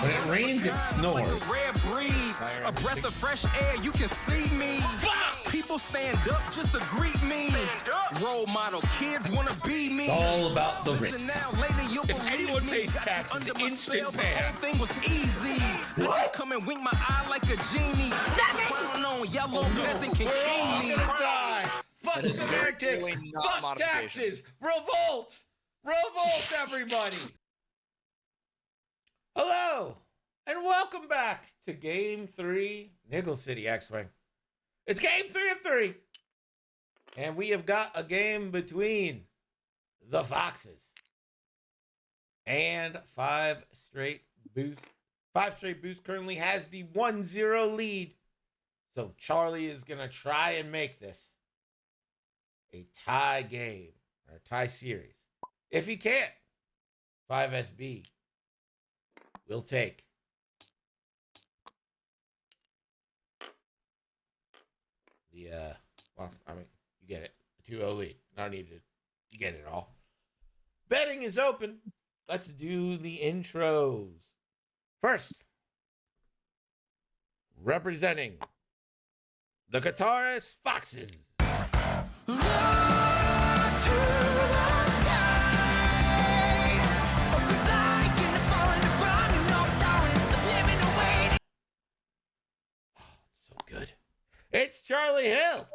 When it rains, it snores. Like a rare breed, a breath of fresh air, you can see me. People stand up just to greet me. Role model, kids wanna be me. It's all about the risk. Now, later you'll If anyone pays taxes, instant ban. The whole thing was easy. I just come and wink my eye like a genie. Crown on yellow peasant can king me. I'm gonna die. Fuck semantics. Fuck taxes. Revolt. Revolt, everybody. Hello, and welcome back to Game 3, Niggle City X-Wing. It's Game 3 of 3, and we have got a game between the Foxes and Five Straight Boost. Five Straight Boost currently has the 1-0 lead, so Charlie is going to try and make this a tie game, or a tie series. If he can't, 5SB will take the, well, I mean, you get it. 2-0 lead. I don't need to, you get it all. Betting is open. Let's do the intros. First, representing the guitarist Foxes. Good. It's Charlie Hill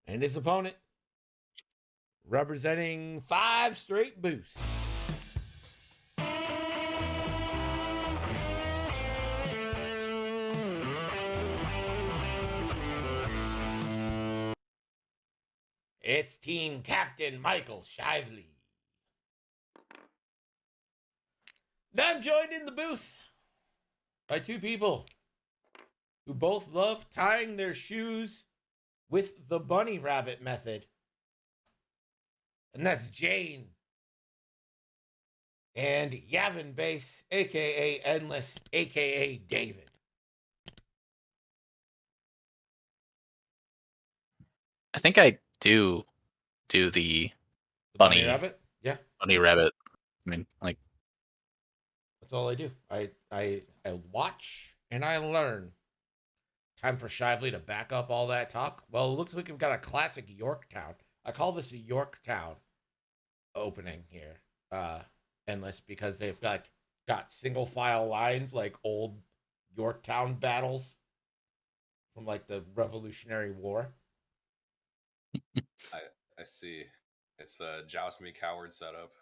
and his opponent, representing Five Straight Boost. It's team captain Michael Shively. Now I'm joined in the booth by two people who both love tying their shoes with the bunny rabbit method. And that's Jane and Yavin Bass, a.k.a. Endless, a.k.a. David. I think I do the bunny rabbit? Yeah. Bunny rabbit. I mean, like, that's all I do. I watch and I learn. Time for Shively to back up all that talk. Well, it looks like we've got a classic Yorktown. I call this a Yorktown opening here. Endless, because they've got single file lines like old Yorktown battles from like the Revolutionary War. I see. It's a Joust Me Coward setup.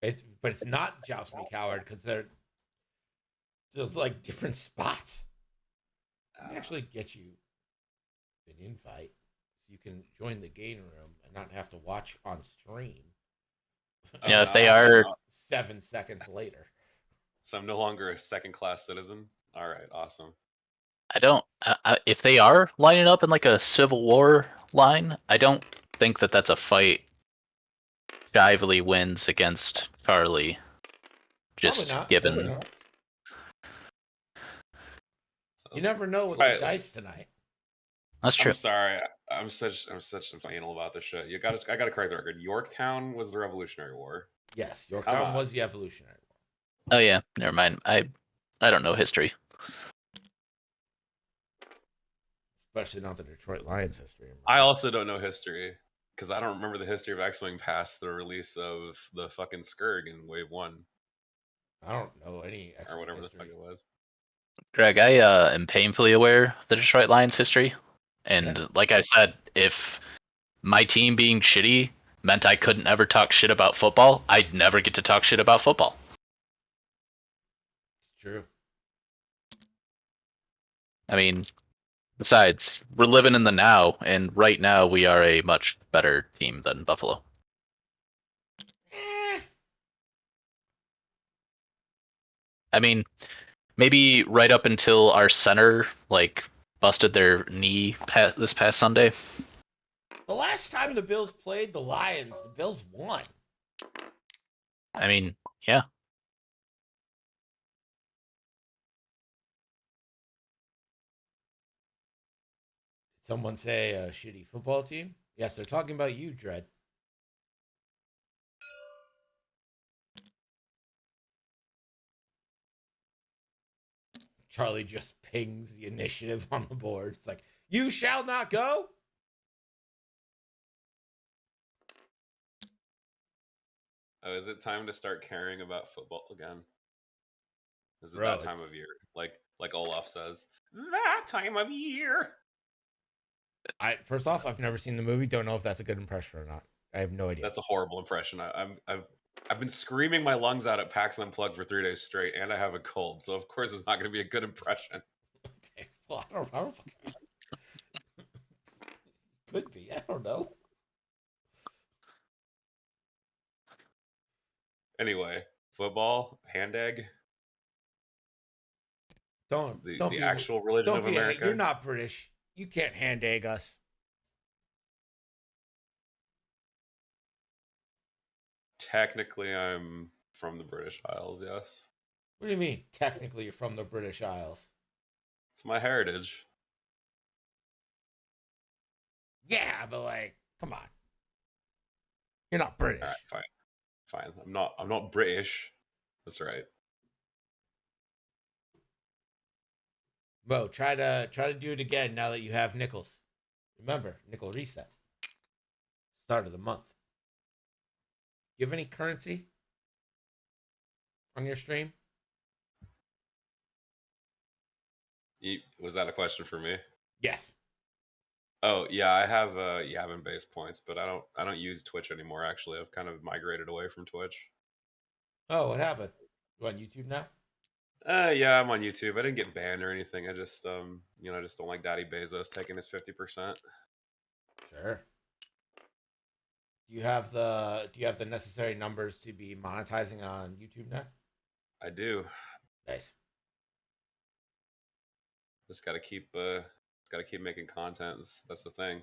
But it's not Joust Me Coward because they're like different spots. Let me actually get you an invite so you can join the game room and not have to watch on stream. Yeah, if they are 7 seconds later. So I'm no longer a second-class citizen. All right, awesome. I don't. If they are lining up in like a Civil War line, I don't think that that's a fight. Shively wins against Charlie. Just given. You never know with the dice tonight. That's true. I'm sorry. I'm such anal about this shit. I gotta correct the record. Yorktown was the Revolutionary War. Yes, Yorktown was the Evolutionary Oh War. yeah, never mind. I don't know history. Especially not the Detroit Lions history. I also don't know history because I don't remember the history of X-Wing past the release of the fucking Scourge in Wave 1. I don't know any X-Wing or whatever history. The fuck it was. Greg, I am painfully aware of the Detroit Lions history. And like I said, if my team being shitty meant I couldn't ever talk shit about football, I'd never get to talk shit about football. It's true. I mean, besides, we're living in the now, and right now we are a much better team than Buffalo. I mean, maybe right up until our center, like, busted their knee this past Sunday. The last time the Bills played the Lions, the Bills won. I mean, yeah. Did someone say a shitty football team? Yes, they're talking about you, Dredd. Charlie just pings the initiative on the board. It's like, you shall not go. Oh, is it time to start caring about football again? Is it Bro, that time of year? Like Olaf says, that time of year. First off, I've never seen the movie. Don't know if that's a good impression or not. I have no idea. That's a horrible impression. I've been screaming my lungs out at PAX Unplugged for 3 days straight, and I have a cold, so of course it's not going to be a good impression. Okay. Well, I don't could be. I don't know. Anyway, football, hand egg, Don't the be actual religion don't of be America. You're not British. You can't hand egg us. Technically, I'm from the British Isles, yes. What do you mean? Technically, you're from the British Isles. It's my heritage. Yeah, but like, come on. You're not British. All right, fine. I'm not British. That's right. Mo, try to do it again now that you have nickels. Remember, nickel reset. Start of the month. You have any currency on your stream? Was that a question for me? Yes. Oh yeah, I have Yavin base points, but I don't use Twitch anymore. Actually, I've kind of migrated away from Twitch. Oh, what happened? You on YouTube now? Yeah, I'm on YouTube. I didn't get banned or anything. I just I just don't like Daddy Bezos taking his 50%. Sure. Do you have the necessary numbers to be monetizing on YouTube now? I do. Nice. Just gotta keep making content. That's the thing.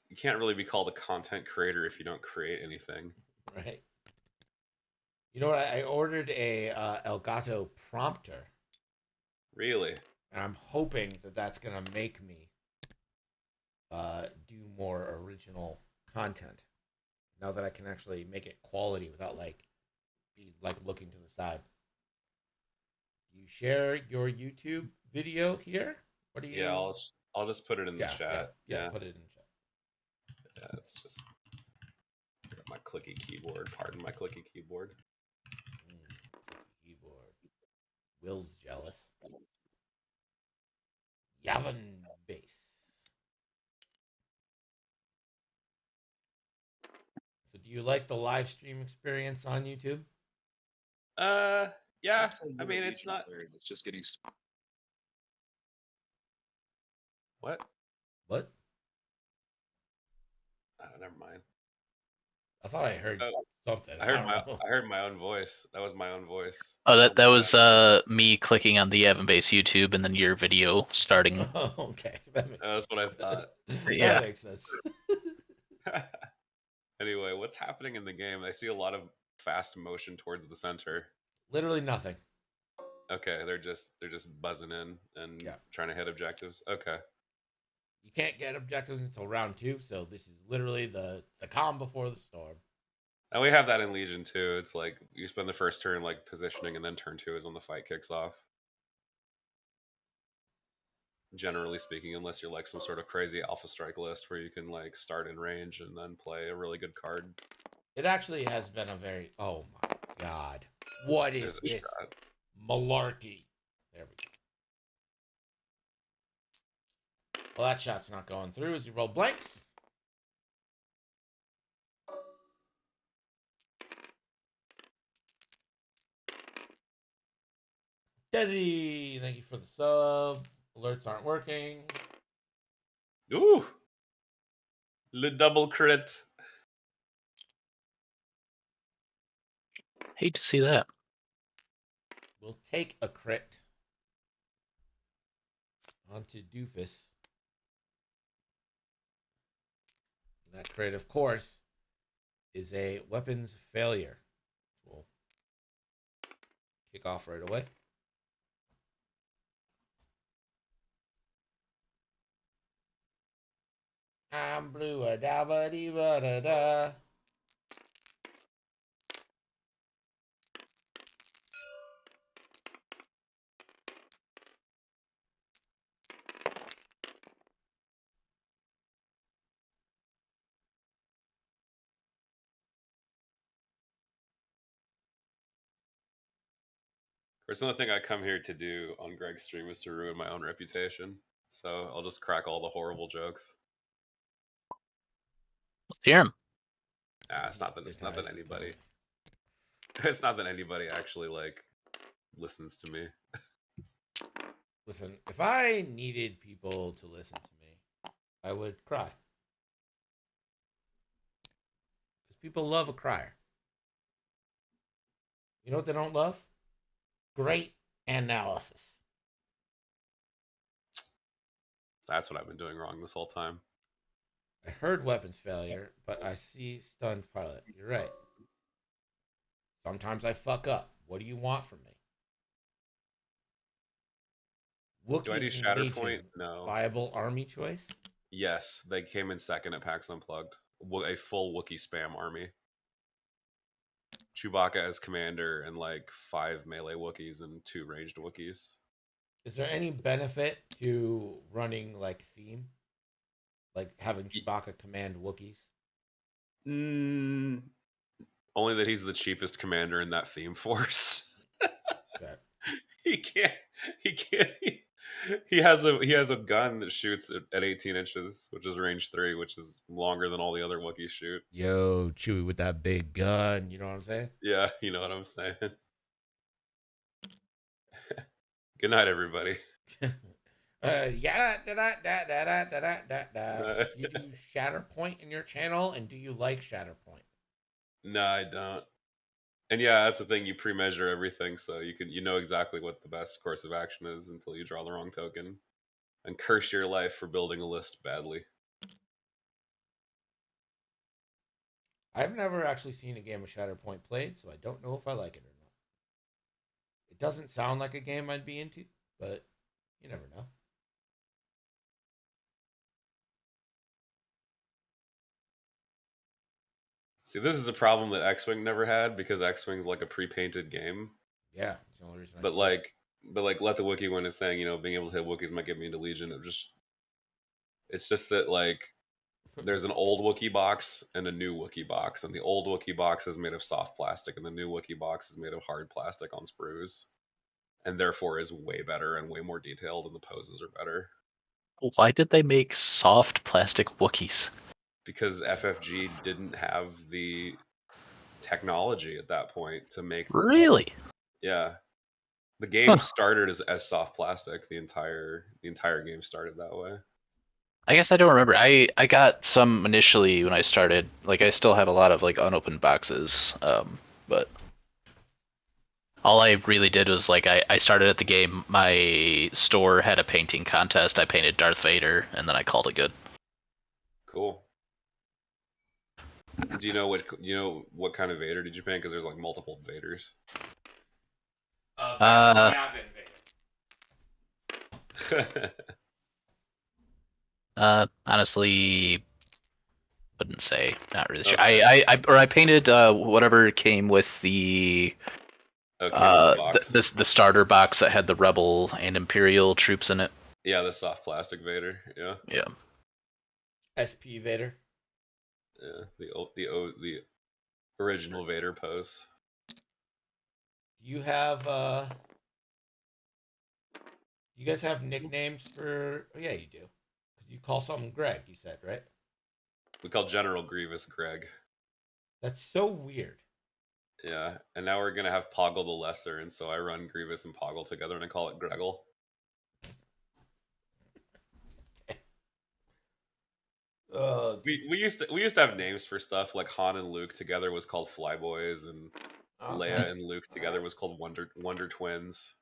You can't really be called a content creator if you don't create anything. Right. You know what? I ordered a Elgato prompter. Really? And I'm hoping that that's gonna make me do more original content. Now that I can actually make it quality without be looking to the side. Do you share your YouTube video here? What do you? Yeah, I'll just put it in the chat. Yeah, put it in the chat. Yeah, it's just my clicky keyboard. Pardon my clicky keyboard. Keyboard. Will's jealous. Yavin base. So do you like the live stream experience on YouTube? Yeah. I mean, it's not. It's just getting. What? What? Oh, never mind. I thought I heard something. I heard my own voice. That was my own voice. Oh, that was me clicking on the Evan Base YouTube and then your video starting. Oh, okay. That's what I thought. Yeah. That makes sense. Anyway, what's happening in the game? I see a lot of fast motion towards the center. Literally nothing. Okay, they're just buzzing in and trying to hit objectives. Okay. You can't get objectives until round 2, so this is literally the calm before the storm. And we have that in Legion too. It's like you spend the first turn positioning, and then turn 2 is when the fight kicks off. Generally speaking, unless you're some sort of crazy alpha strike list where you can start in range and then play a really good card. It actually has been a very oh my god. What is this malarkey? There we go. Well, that shot's not going through as you roll blanks. Desi, thank you for the sub. Alerts aren't working. Ooh! Le double crit. Hate to see that. We'll take a crit onto Doofus. That crit, of course, is a weapons failure. We'll kick off right away. I'm blue, a da ba dee ba da da. There's another thing I come here to do on Greg's stream is to ruin my own reputation. So I'll just crack all the horrible jokes. Let's hear him. It's not that anybody. It's not that anybody actually like listens to me. Listen, if I needed people to listen to me, I would cry. Because people love a crier. You know what they don't love? Great analysis. That's what I've been doing wrong this whole time. I heard weapons failure, but I see stunned pilot. You're right. Sometimes I fuck up. What do you want from me? Wookiees Do I do and Shatterpoint? Legion, No. viable army choice? Yes, they came in second at PAX Unplugged. A full Wookiee spam army. Chewbacca as commander and like 5 melee Wookiees and 2 ranged Wookiees. Is there any benefit to running like theme? Like having Chewbacca command Wookiees? Only that he's the cheapest commander in that theme force. Okay. He can't. He has a gun that shoots at 18 inches, which is range 3, which is longer than all the other Wookiees shoot. Yo, Chewie with that big gun. You know what I'm saying? Yeah, you know what I'm saying. Good night, everybody. Yeah, you do Shatterpoint in your channel, and do you like Shatterpoint? No, I don't. And yeah, that's the thing. You pre-measure everything, so you know exactly what the best course of action is until you draw the wrong token, and curse your life for building a list badly. I've never actually seen a game of Shatterpoint played, so I don't know if I like it or not. It doesn't sound like a game I'd be into, but you never know. See, this is a problem that X-Wing never had because X-Wing's like a pre-painted game. Yeah, it's the only reason. But let the Wookiee when it's saying, being able to hit Wookiees might get me into Legion. It's just that like there's an old Wookiee box and a new Wookiee box, and the old Wookiee box is made of soft plastic, and the new Wookiee box is made of hard plastic on sprues, and therefore is way better and way more detailed, and the poses are better. Why did they make soft plastic Wookiees? Because FFG didn't have the technology at that point to make them. Really? Yeah. The game started as soft plastic. The entire game started that way. I guess I don't remember. I got some initially when I started. Like I still have a lot of like unopened boxes. But all I really did was like I started at the game. My store had a painting contest. I painted Darth Vader, and then I called it good. Cool. Do you know what kind of Vader did you paint? Because there's like multiple Vaders. Honestly, wouldn't say. Not really sure. I painted whatever came with the the starter box that had the Rebel and Imperial troops in it. Yeah, the soft plastic Vader. Yeah. Yeah. SP Vader. Yeah, the original Vader pose. Do you have you guys have nicknames for? Oh yeah, you do. Because you call something Greg. You said right. We call General Grievous Greg. That's so weird. Yeah, and now we're gonna have Poggle the Lesser, and so I run Grievous and Poggle together, and I call it Greggle. We used to have names for stuff like Han and Luke together was called Flyboys, and Leia and Luke together was called Wonder Twins.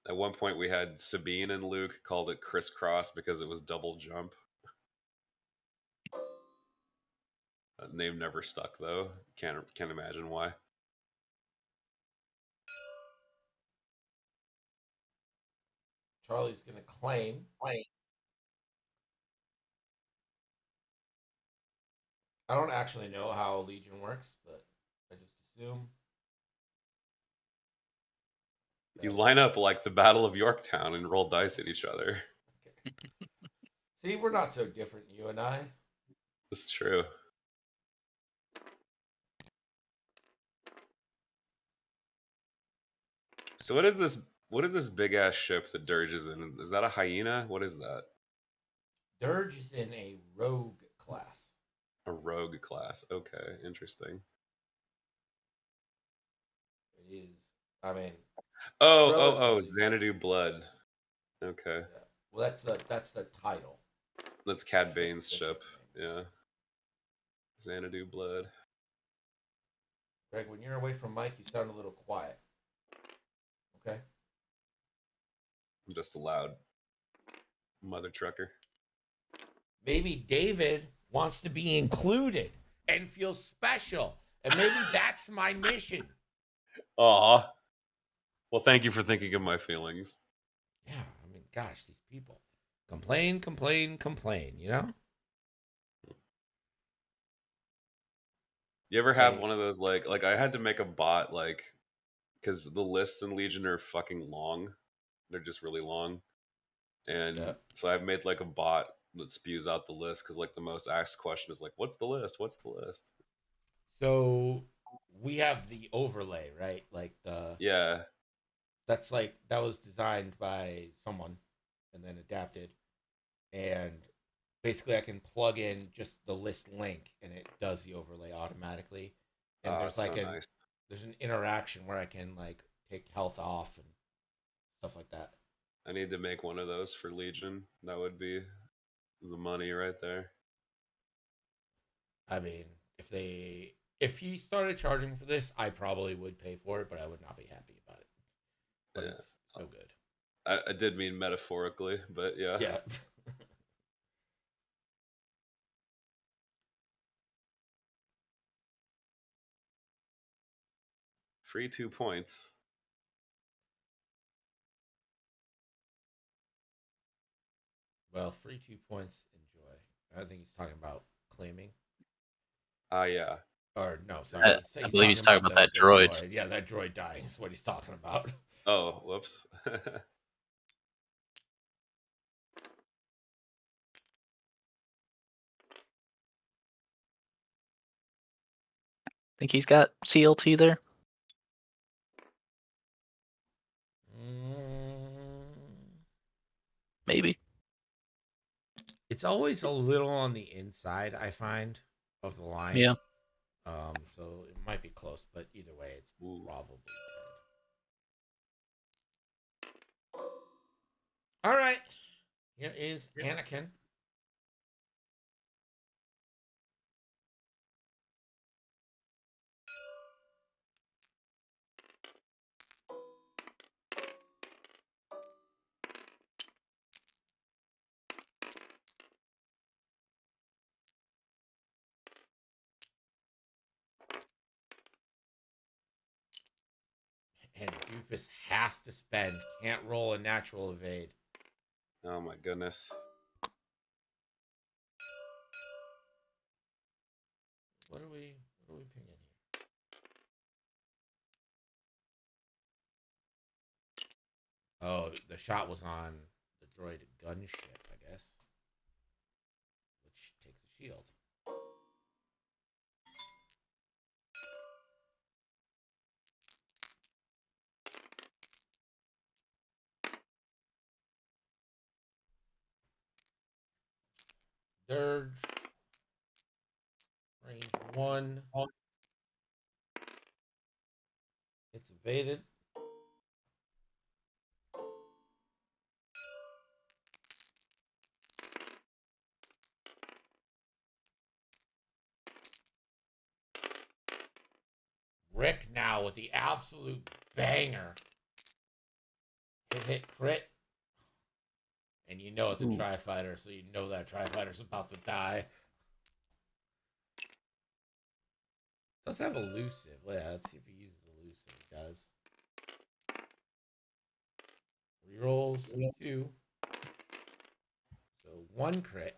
At one point, we had Sabine and Luke called it Crisscross because it was double jump. That name never stuck though. Can't imagine why. Charlie's gonna claim. I don't actually know how Legion works, but I just assume. You line up like the Battle of Yorktown and roll dice at each other. Okay. See, we're not so different, you and I. That's true. So what is this? What is this big ass ship that Dirge is in? Is that a hyena? What is that? Dirge is in a rogue class. A rogue class. Okay, interesting. It is. I mean, Oh, relatively rogue. Xanadu Blood. Okay, Yeah. Well, that's the title. that's Cad Bane's The ship ship. name. Yeah, Xanadu Blood. Greg, when you're away from Mike, you sound a little quiet. Okay. I'm just a loud mother trucker. Maybe David wants to be included and feel special, and maybe that's my mission. Aw. Well, thank you for thinking of my feelings. Yeah. I mean, gosh, these people complain, complain, complain. You know. You ever have Say, one of those like I had to make a bot like because the lists in Legion are fucking long. They're just really long. yeah. And so I've made like a bot that spews out the list because like the most asked question is like, what's the list? What's the list? So we have the overlay, right? Like the Yeah. that's like that was designed by someone and then adapted, and basically I can plug in just the list link and it does the overlay automatically. And Oh, there's it's so like nice. there's an interaction where I can like take health off and stuff like that. I need to make one of those for Legion. That would be the money right there. I mean, if he started charging for this, I probably would pay for it, but I would not be happy about it. But Yeah. it's so good. I did mean metaphorically, but yeah. Yeah. Free 2 points. Well, free 2 points. Enjoy. I think he's talking about claiming. Ah, yeah. Or no, sorry. I believe he's talking about that droid. Yeah, that droid dying is what he's talking about. Oh, whoops. Think he's got CLT there? Maybe. It's always a little on the inside, I find, of the line. Yeah. So it might be close, but either way, it's Ooh. probably dead. All right. Here is Anakin. And Doofus has to spend. Can't roll a natural evade. Oh my goodness. What are we pinging here? Oh, the shot was on the droid gunship, I guess. Which takes a shield. Dirge. Range 1. It's evaded. Rick now with the absolute banger. Hit, crit. And you know it's a tri-fighter, so you know that tri-fighter's about to die. Does have elusive. Yeah, let's see if he uses elusive. He does. Rerolls 2. So 1 crit.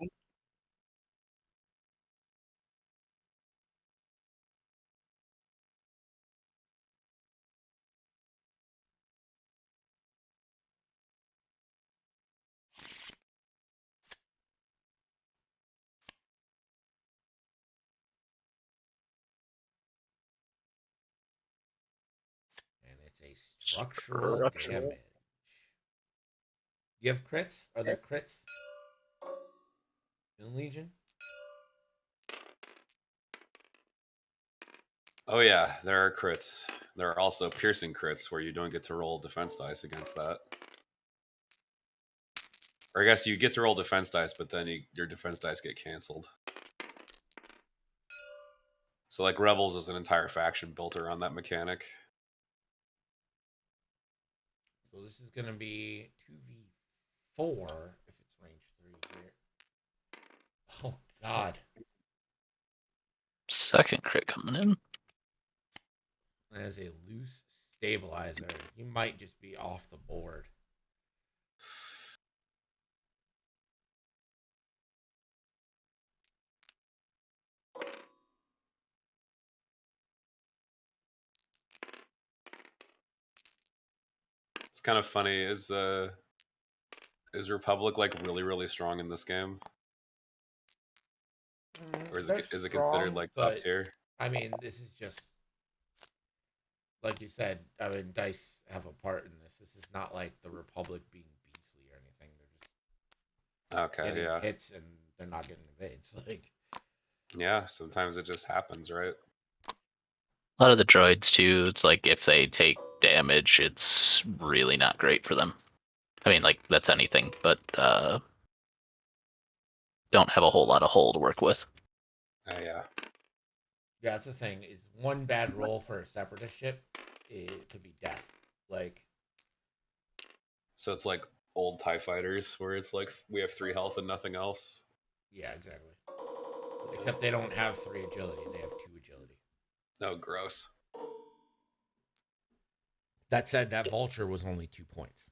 And it's say structural damage. You have crits? Are there crits in Legion? Oh yeah, there are crits. There are also piercing crits where you don't get to roll defense dice against that. Or I guess you get to roll defense dice, but then your defense dice get canceled. So like Rebels is an entire faction built around that mechanic. So this is going to be 2v4 if it's range 3 here. Oh, God. Second crit coming in. As a loose stabilizer, he might just be off the board. It's kind of funny. Is Republic like really strong in this game, or is it considered like top tier? I mean, this is just like you said. I mean, dice have a part in this. This is not like the Republic being beastly or anything. They're just getting hits and they're not getting evades. Like, yeah, sometimes it just happens, right? A lot of the droids too. It's like if they take damage, it's really not great for them. I mean, like that's anything, but don't have a whole lot of hull to work with. Yeah. Yeah, that's the thing. Is one bad roll for a separatist ship, it could be death. Like, so it's like old TIE fighters where it's like we have 3 health and nothing else. Yeah, exactly. Except they don't have 3 agility; they have 2 agility. No, gross. That said, that vulture was only 2 points.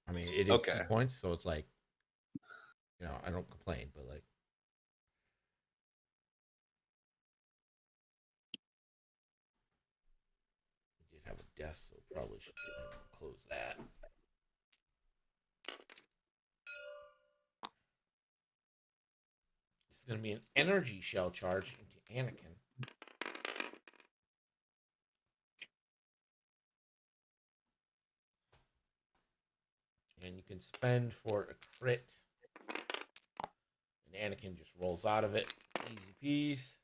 I mean, it is 2 points, so it's like, you know, I don't complain, but like, we did have a death, so probably should go ahead and close that. This is going to be an energy shell charge into Anakin. And you can spend for a crit. And Anakin just rolls out of it. Easy peas.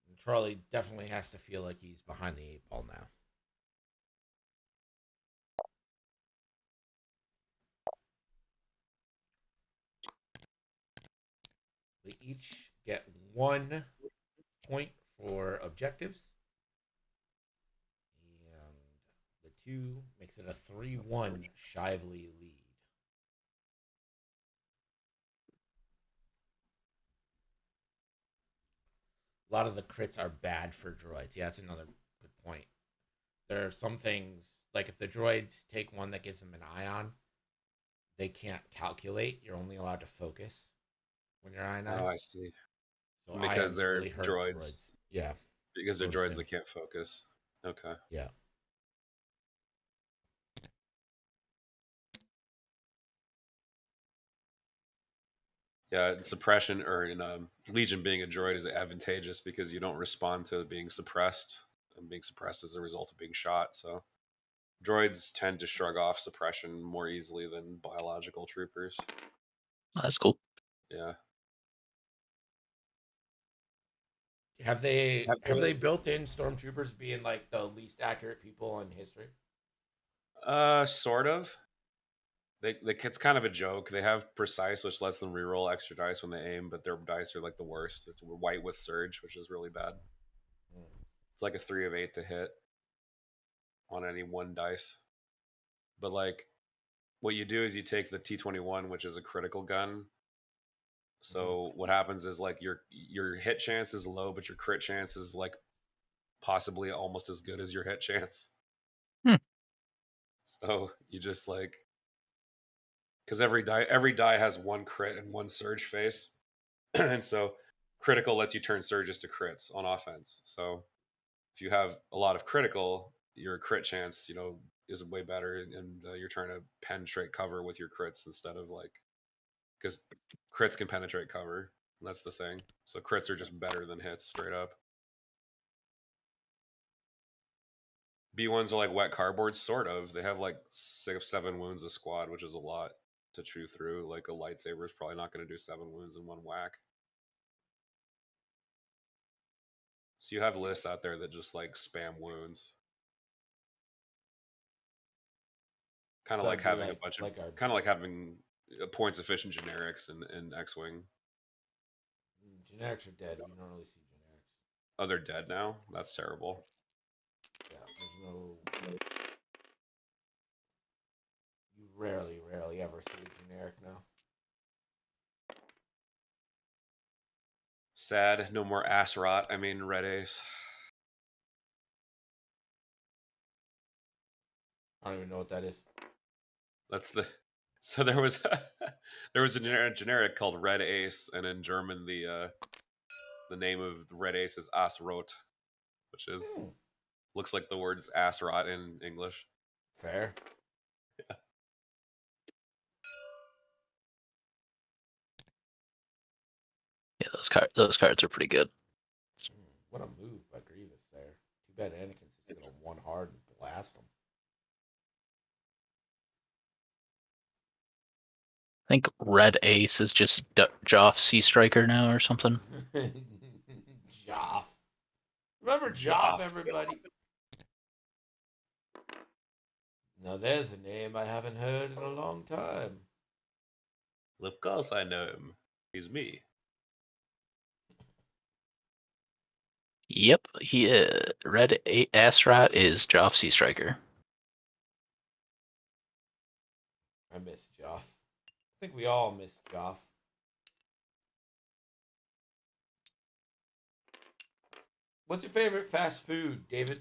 And Charlie definitely has to feel like he's behind the 8 ball now. They each get 1 point for objectives. And the 2 makes it a 3-1 Shively lead. A lot of the crits are bad for droids. Yeah, that's another good point. There are some things, like if the droids take one that gives them an ion, they can't calculate. You're only allowed to focus when you're ionized. Oh, I see. So because they're really droids. Yeah. Because they're droids that can't focus. Okay. Yeah. Yeah, suppression or in Legion being a droid is advantageous because you don't respond to being suppressed, and being suppressed as a result of being shot. So droids tend to shrug off suppression more easily than biological troopers. Oh, that's cool. Yeah. Have they built in stormtroopers being like the least accurate people in history? Sort of. It's kind of a joke. They have precise, which lets them reroll extra dice when they aim, but their dice are like the worst. It's white with surge, which is really bad. It's like a 3 of 8 to hit on any one dice. But like, what you do is you take the T-21, which is a critical gun. So what happens is like your hit chance is low, but your crit chance is like possibly almost as good as your hit chance. So you just like, because every die has 1 crit and 1 surge face, and so critical lets you turn surges to crits on offense. So if you have a lot of critical, your crit chance, is way better, and you're trying to penetrate cover with your crits instead of like, because crits can penetrate cover. And that's the thing. So crits are just better than hits straight up. B1s are like wet cardboard, sort of. They have like 6, 7 wounds a squad, which is a lot to chew through. Like a lightsaber is probably not going to do 7 wounds in one whack. So you have lists out there that just like spam wounds. Kind of So like that'd be having a bunch of, like our kind of like having points efficient generics in X-wing. generics are dead. We don't really see generics. Oh, they're dead now. That's terrible. Yeah, there's no. You rarely ever see a generic now. Sad. No more ass rot. I mean, red ace. I don't even know what that is. That's the. So there was there was a generic called Red Ace, and in German the name of the Red Ace is Asrot, which is looks like the words ass rot in English. Fair. Yeah. Yeah, those cards are pretty good. What a move by Grievous there. Too bad Anakin's just gonna one hard and blast him. I think Red Ace is just Joff Sea Striker now or something. Joff. Remember Joff, everybody? Now there's a name I haven't heard in a long time. Of course I know him. He's me. Yep, Red Asrat is Joff Sea Striker. I miss Joff. I think we all miss Joff. What's your favorite fast food, David?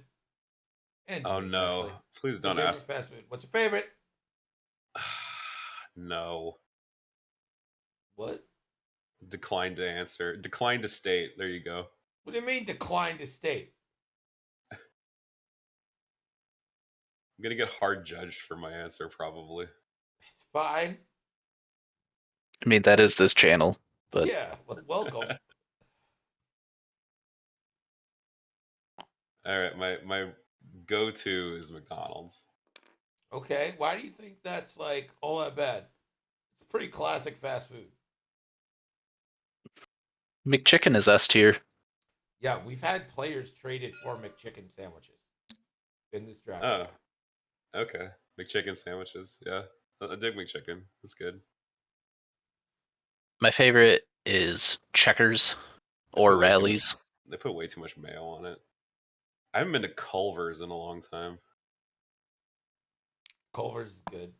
And Oh Jake, no! actually. Please What's your don't favorite ask. fast food. What's your favorite? No. What? Decline to answer. Decline to state. There you go. What do you mean decline to state? I'm gonna get hard judged for my answer, probably. It's fine. I mean, that is this channel, but Yeah, welcome. All right, my go-to is McDonald's. Okay, why do you think that's like all that bad? It's pretty classic fast food. McChicken is S tier. Yeah, we've had players traded for McChicken sandwiches in this draft. Oh, okay. McChicken sandwiches. Yeah, I dig McChicken. That's good. My favorite is Checkers or Way too much. Rallies. They put way too much mayo on it. I haven't been to Culver's in a long time. Culver's is good.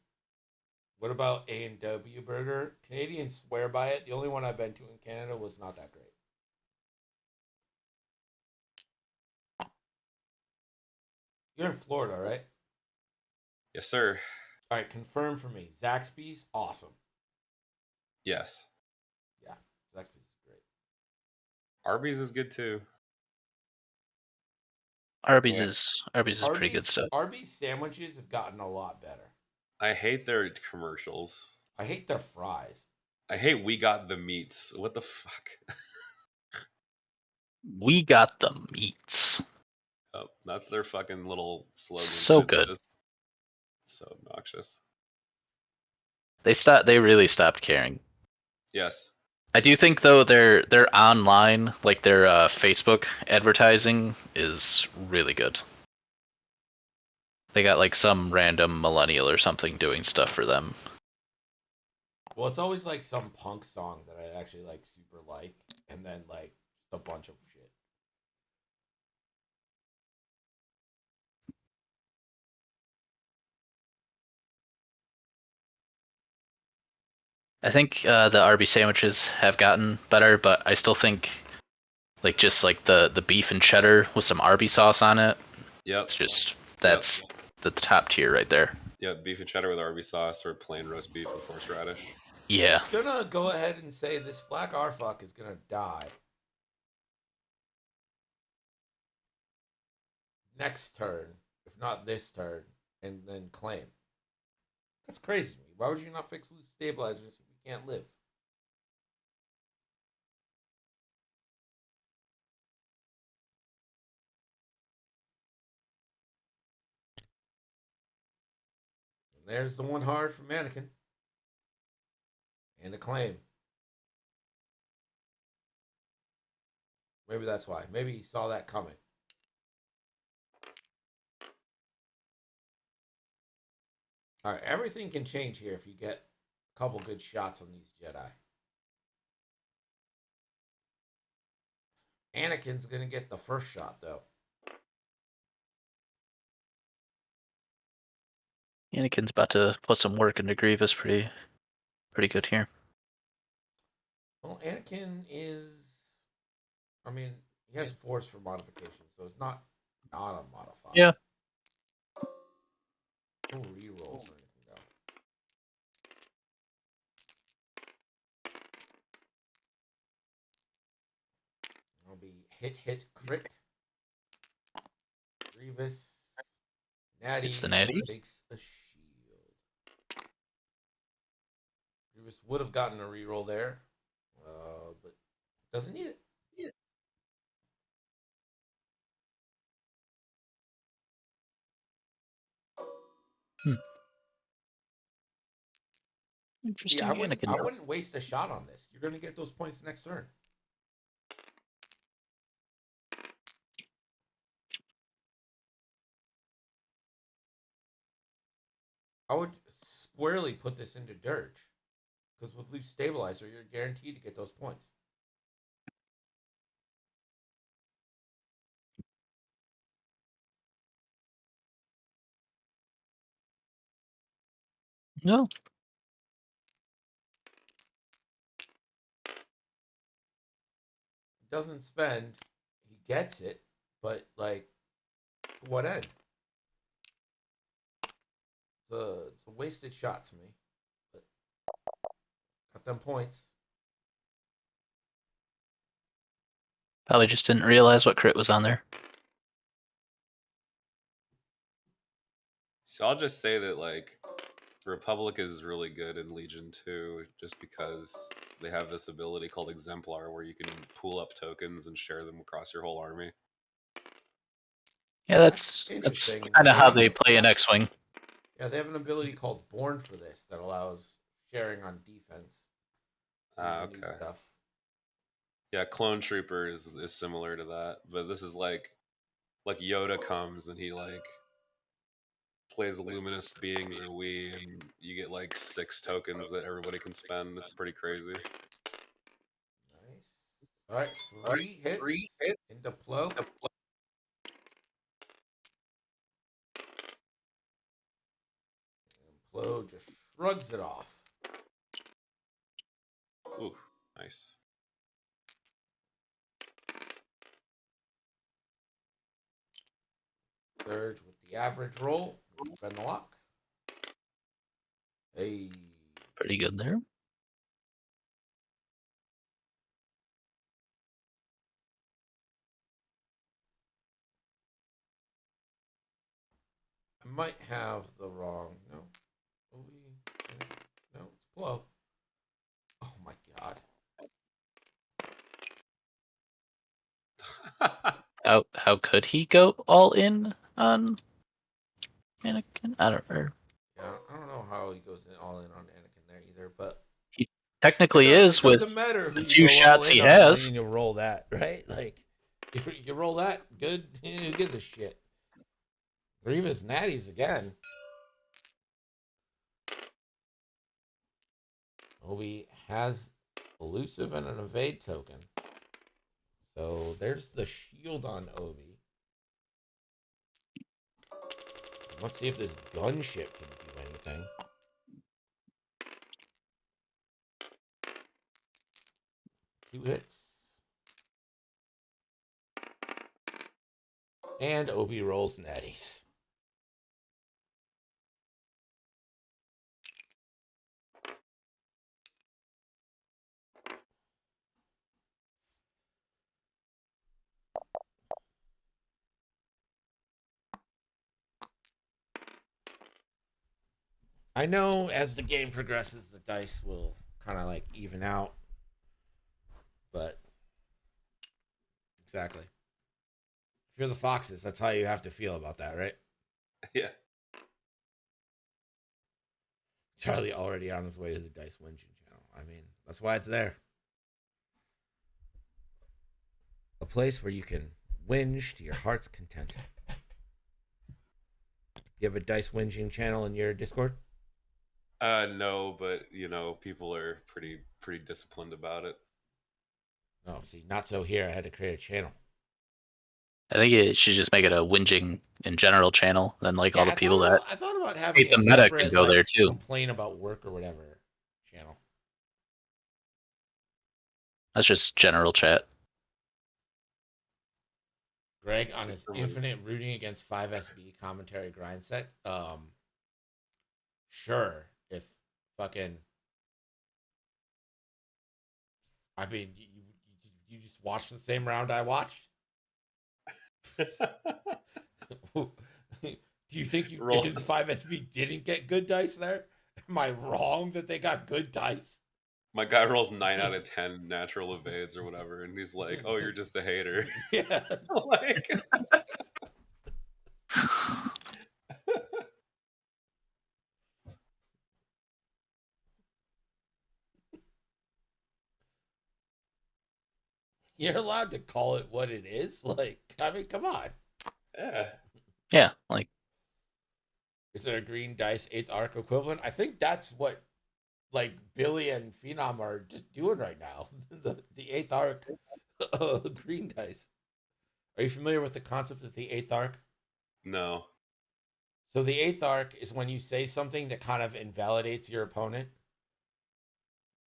What about A&W Burger? Canadians swear by it. The only one I've been to in Canada was not that great. You're in Florida, right? Yes, sir. All right, confirm for me. Zaxby's, awesome. Yes. Yeah, Zaxby's is great. Arby's is good too. Arby's Yeah. is pretty good stuff. Arby's sandwiches have gotten a lot better. I hate their commercials. I hate their fries. I hate we got the meats. What the fuck? We got the meats. Oh, that's their fucking little slogan. So It's good. just so obnoxious. They really stopped caring. Yes. I do think though their online, like their Facebook advertising is really good. They got like some random millennial or something doing stuff for them. Well, it's always like some punk song that I actually like super like, and then like just a bunch of shit. I think the Arby sandwiches have gotten better, but I still think like just like the beef and cheddar with some Arby sauce on it. Yep. It's just that's the top tier right there. Yep. Beef and cheddar with Arby sauce or plain roast beef with horseradish. Yeah. I'm gonna go ahead and say this Flak Arfuck is gonna die next turn, if not this turn, and then claim. That's crazy to me. Why would you not fix loose stabilizers if you can't live? There's the one hard from Mannequin. And the claim. Maybe that's why. Maybe he saw that coming. All right, everything can change here if you get a couple good shots on these Jedi. Anakin's going to get the first shot, though. Anakin's about to put some work into Grievous pretty good here. Well, Anakin is... I mean, he has Force for modification, so it's not a modifier. Yeah. No rerolls or anything, though. It'll be hit, crit. Grievous. Natty It's the natties. takes a shield. Grievous would have gotten a reroll there, but doesn't need it. Interesting. See, Anakin. I wouldn't waste a shot on this. You're going to get those points next turn. I would squarely put this into Dirge. Because with loose stabilizer, you're guaranteed to get those points. No. He doesn't spend, he gets it, but like, to what end? It's a wasted shot to me. But got them points. Probably just didn't realize what crit was on there. So I'll just say that like Republic is really good in Legion 2 just because they have this ability called Exemplar where you can pool up tokens and share them across your whole army. Yeah, that's Interesting. kind of how they play in X-Wing. Yeah, they have an ability called Born for this that allows sharing on defense. Okay. Stuff. Yeah, Clone Trooper is similar to that, but this is like Yoda comes and he like plays Luminous Beings or we, and you get like 6 tokens that everybody can spend. It's pretty crazy. Nice. All right, 3 hits into Plo. And Plo just shrugs it off. Ooh, nice. Surge with the average roll. Spend the lock. Hey. Pretty good there. I might have the wrong. No. No, it's Plo. Oh my god. How could he go all in on Anakin? I don't know. Yeah, I don't know how he goes all in on Anakin there either, but He technically is with the 2 shots he has. You roll that, right? Like, you roll that, good. Who gives a shit? Grievous natties again. Obi has elusive and an evade token. So there's the shield on Obi. Let's see if this gunship can do anything. Two hits. And Obi rolls natties. I know as the game progresses, the dice will kind of like even out. But exactly. If you're the Foxes, that's how you have to feel about that, right? Yeah. Charlie already on his way to the Dice Whinging channel. I mean, that's why it's there. A place where you can whinge to your heart's content. You have a Dice Whinging channel in your Discord? No, but people are pretty disciplined about it. No, see, not so here. I had to create a channel. I think it should just make it a whinging in general channel. Then all the people that I thought about having hate a the meta separate, can go there too. complain about work or whatever channel. That's just general chat. Greg on his infinite rooting against 5SB commentary grind set. Sure, if fucking, I mean, you just watched the same round I watched. Do you think you did 5SB didn't get good dice there? Am I wrong that they got good dice? My guy rolls 9 out of 10 natural evades or whatever, and he's like, "Oh, you're just a hater." Yeah. Like, You're allowed to call it what it is. Like, I mean, come on. yeah. Yeah, Is there a green dice 8th arc equivalent? I think that's what Billy and Phenom are just doing right now. the 8th arc green dice. Are you familiar with the concept of the 8th arc? No. So the 8th arc is when you say something that kind of invalidates your opponent.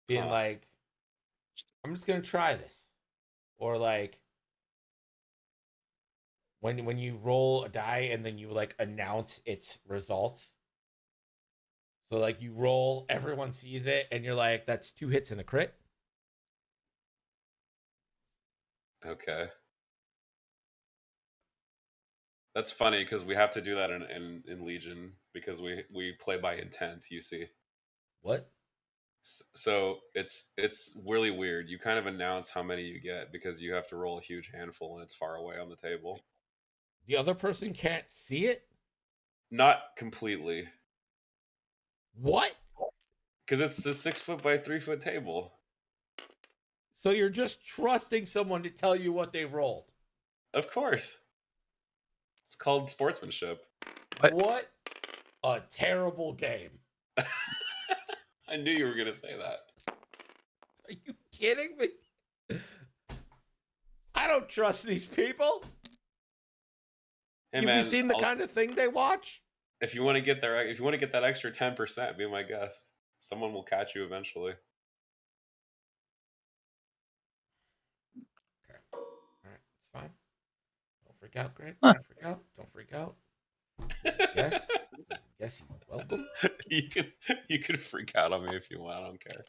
Being like, I'm just going to try this. Or when you roll a die and then you announce its results. So you roll, everyone sees it, and you're like, that's 2 hits and a crit. Okay. That's funny because we have to do that in Legion because we play by intent, you see. What? So it's really weird. You kind of announce how many you get because you have to roll a huge handful and it's far away on the table. The other person can't see it? Not completely. What? Because it's a 6 foot by 3 foot table. So you're just trusting someone to tell you what they rolled? Of course. It's called sportsmanship. What a terrible game. I knew you were going to say that. Are you kidding me? I don't trust these people. Hey, Have you seen the kind of thing they watch? If you want to get that extra 10%, be my guest. Someone will catch you eventually. Okay. All right, it's fine. Don't freak out, Greg. Don't freak out. Don't freak out. Yes. Yes, he's welcome. You can freak out on me if you want. I don't care.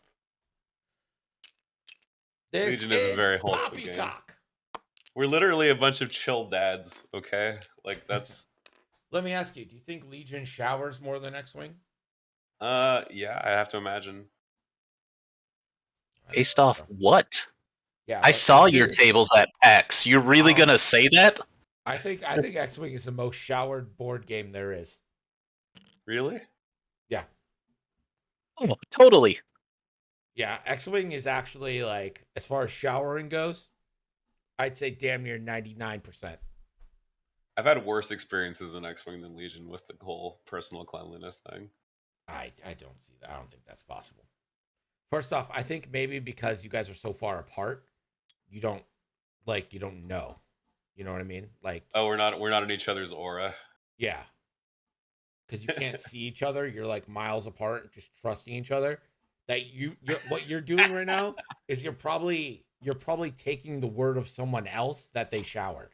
This Legion is a very wholesome poppycock. game. We're literally a bunch of chill dads, okay? That's. Let me ask you, do you think Legion showers more than X-Wing? Yeah, I have to imagine. based off what? Yeah, I saw your tables at PAX. You're really gonna say that? I think X-Wing is the most showered board game there is. Really? Yeah. Oh, totally. Yeah, X-Wing is actually as far as showering goes, I'd say damn near 99%. I've had worse experiences in X-Wing than Legion with the whole personal cleanliness thing. I don't see that. I don't think that's possible. First off, I think maybe because you guys are so far apart, you don't know. You know what I mean? Oh, we're not in each other's aura. Yeah. Because you can't see each other. You're miles apart and just trusting each other. That what you're doing right now is you're probably taking the word of someone else that they showered.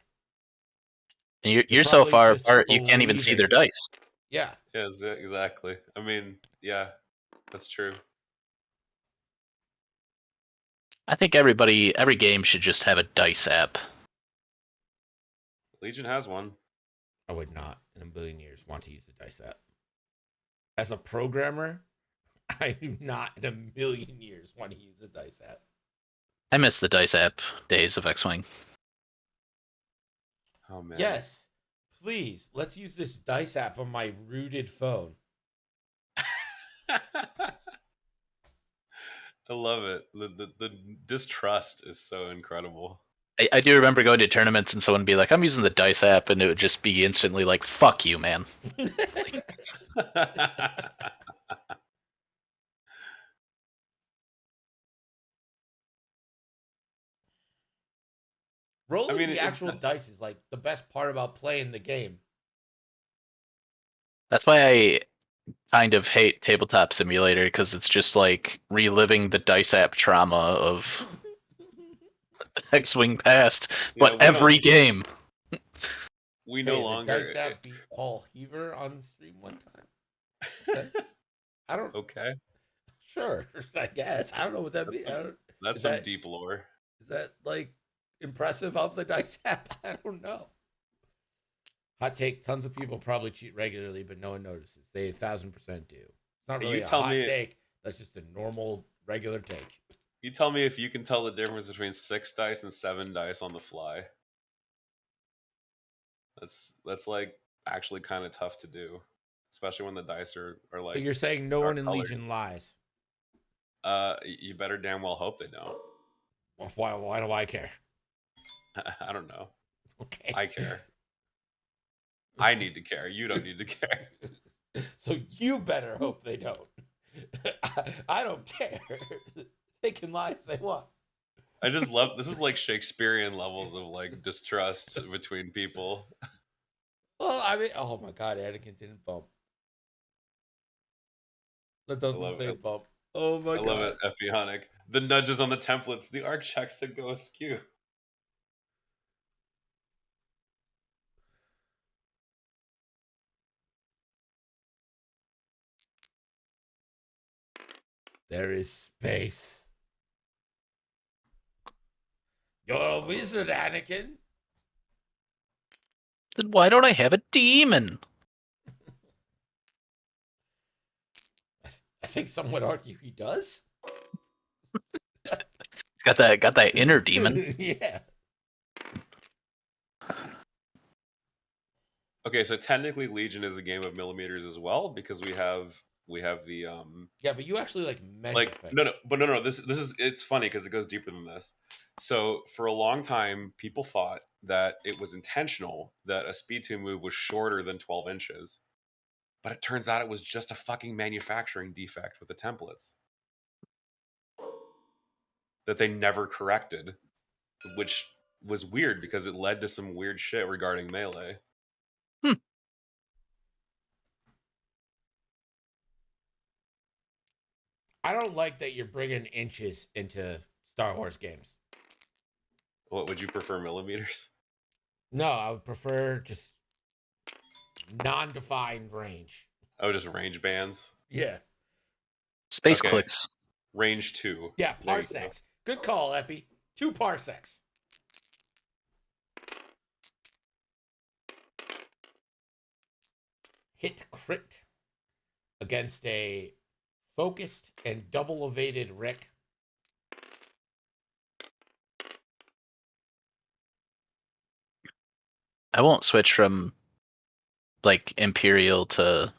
And you're so far apart you can't even see their dice. Yeah. Yeah, exactly. I mean, yeah, that's true. I think every game should just have a dice app. Legion has one. I would not in a billion years want to use the dice app. As a programmer, I do not in a million years want to use the dice app. I miss the dice app days of X-Wing. Oh man. Yes. Please, let's use this dice app on my rooted phone. I love it. The distrust is so incredible. I do remember going to tournaments and someone would be like, I'm using the dice app, and it would just be instantly like, fuck you, man. Rolling mean, the it's actual dice is like the best part about playing the game. That's why I kind of hate Tabletop Simulator, because it's just like reliving the dice app trauma of X-Wing past, yeah, but every game. we no Hey, the longer dice app beat Paul Heaver on stream one time. Okay. I don't. okay. Sure, I guess. I don't know what that means. That's Is some that deep lore. is that like impressive of the dice app? I don't know. Hot take: tons of people probably cheat regularly, but no one notices. They 1,000% do. It's not really You a tell hot me. take. That's just a normal, regular take. You tell me if you can tell the difference between 6 dice and 7 dice on the fly. That's like actually kind of tough to do, especially when the dice are So like you're saying no dark one in colored. Legion lies? You better damn well hope they don't. Well, why do I care? I don't know. Okay. I care. I need to care. You don't need to care. So you better hope they don't. I don't care. They can lie if they want. I just love this is like Shakespearean levels of like distrust between people. Well, I mean, oh my God, Anakin didn't bump. That I doesn't love say it. bump. Oh my I love God. it. Epionic. The nudges on the templates, the arc checks that go askew. There is space. You're a wizard, Anakin. Then why don't I have a demon? I think some would argue he does. It's got that inner demon. Yeah. Okay, so technically Legion is a game of millimeters as well because we have the Yeah, but you actually like measure like things. no this is it's funny because it goes deeper than this. So for a long time people thought that it was intentional that a speed 2 move was shorter than 12 inches. But it turns out it was just a fucking manufacturing defect with the templates that they never corrected, which was weird because it led to some weird shit regarding melee. Hmm. I don't like that you're bringing inches into Star Wars games. What would you prefer, millimeters? No, I would prefer just non-defined range. Oh, just range bands. Yeah. Space Okay, clicks. range 2. Yeah, There you go. parsecs. Good call, Epi. 2 parsecs. Hit crit against a focused and double evaded Rick. I won't switch from like Imperial to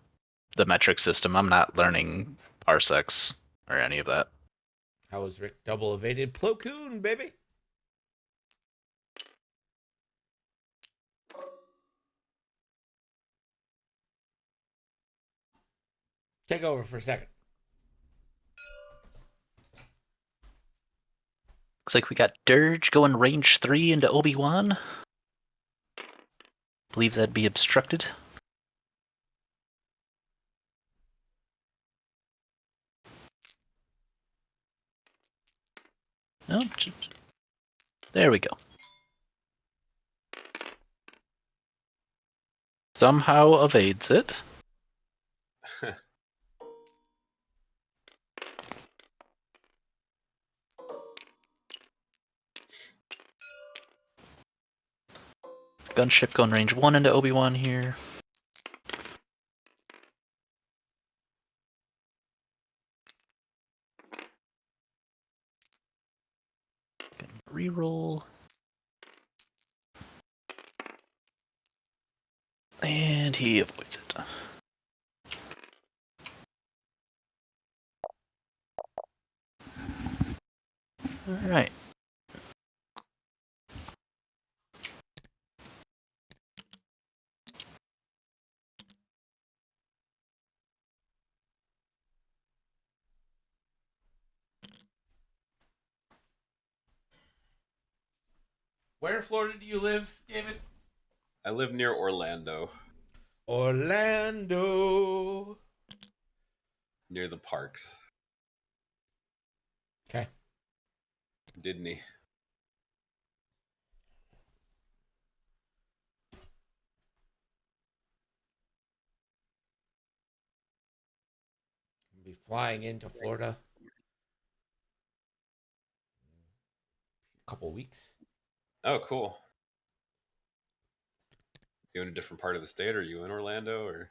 the metric system. I'm not learning parsecs or any of that. How was Rick double evaded? Plo Koon, baby. Take over for a second. Looks like we got Dirge going range 3 into Obi-Wan. Believe that'd be obstructed. Oh, there we go. Somehow evades it. Gunship going range 1 into Obi-Wan here. Reroll. And he avoids it. All right. Where in Florida do you live, David? I live near Orlando, Orlando. near the parks. Okay. Disney. I'll be flying into Florida in a couple weeks. Oh, cool. You in a different part of the state? Or are you in Orlando? Or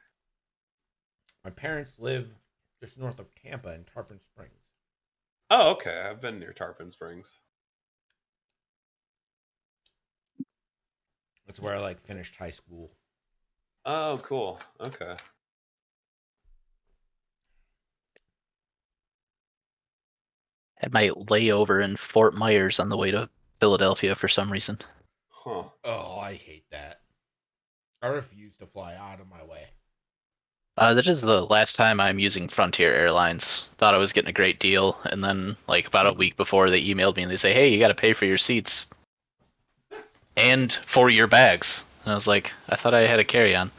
My parents live just north of Tampa in Tarpon Springs. oh, okay. I've been near Tarpon Springs. That's where I like finished high school. Oh, cool. Okay. Had my layover in Fort Myers on the way to Philadelphia for some reason. Huh. Oh, I hate that. I refuse to fly out of my way. That is the last time I'm using Frontier Airlines. Thought I was getting a great deal, and then like about a week before, they emailed me and they say, "Hey, you got to pay for your seats and for your bags." And I was like, "I thought I had a carry-on,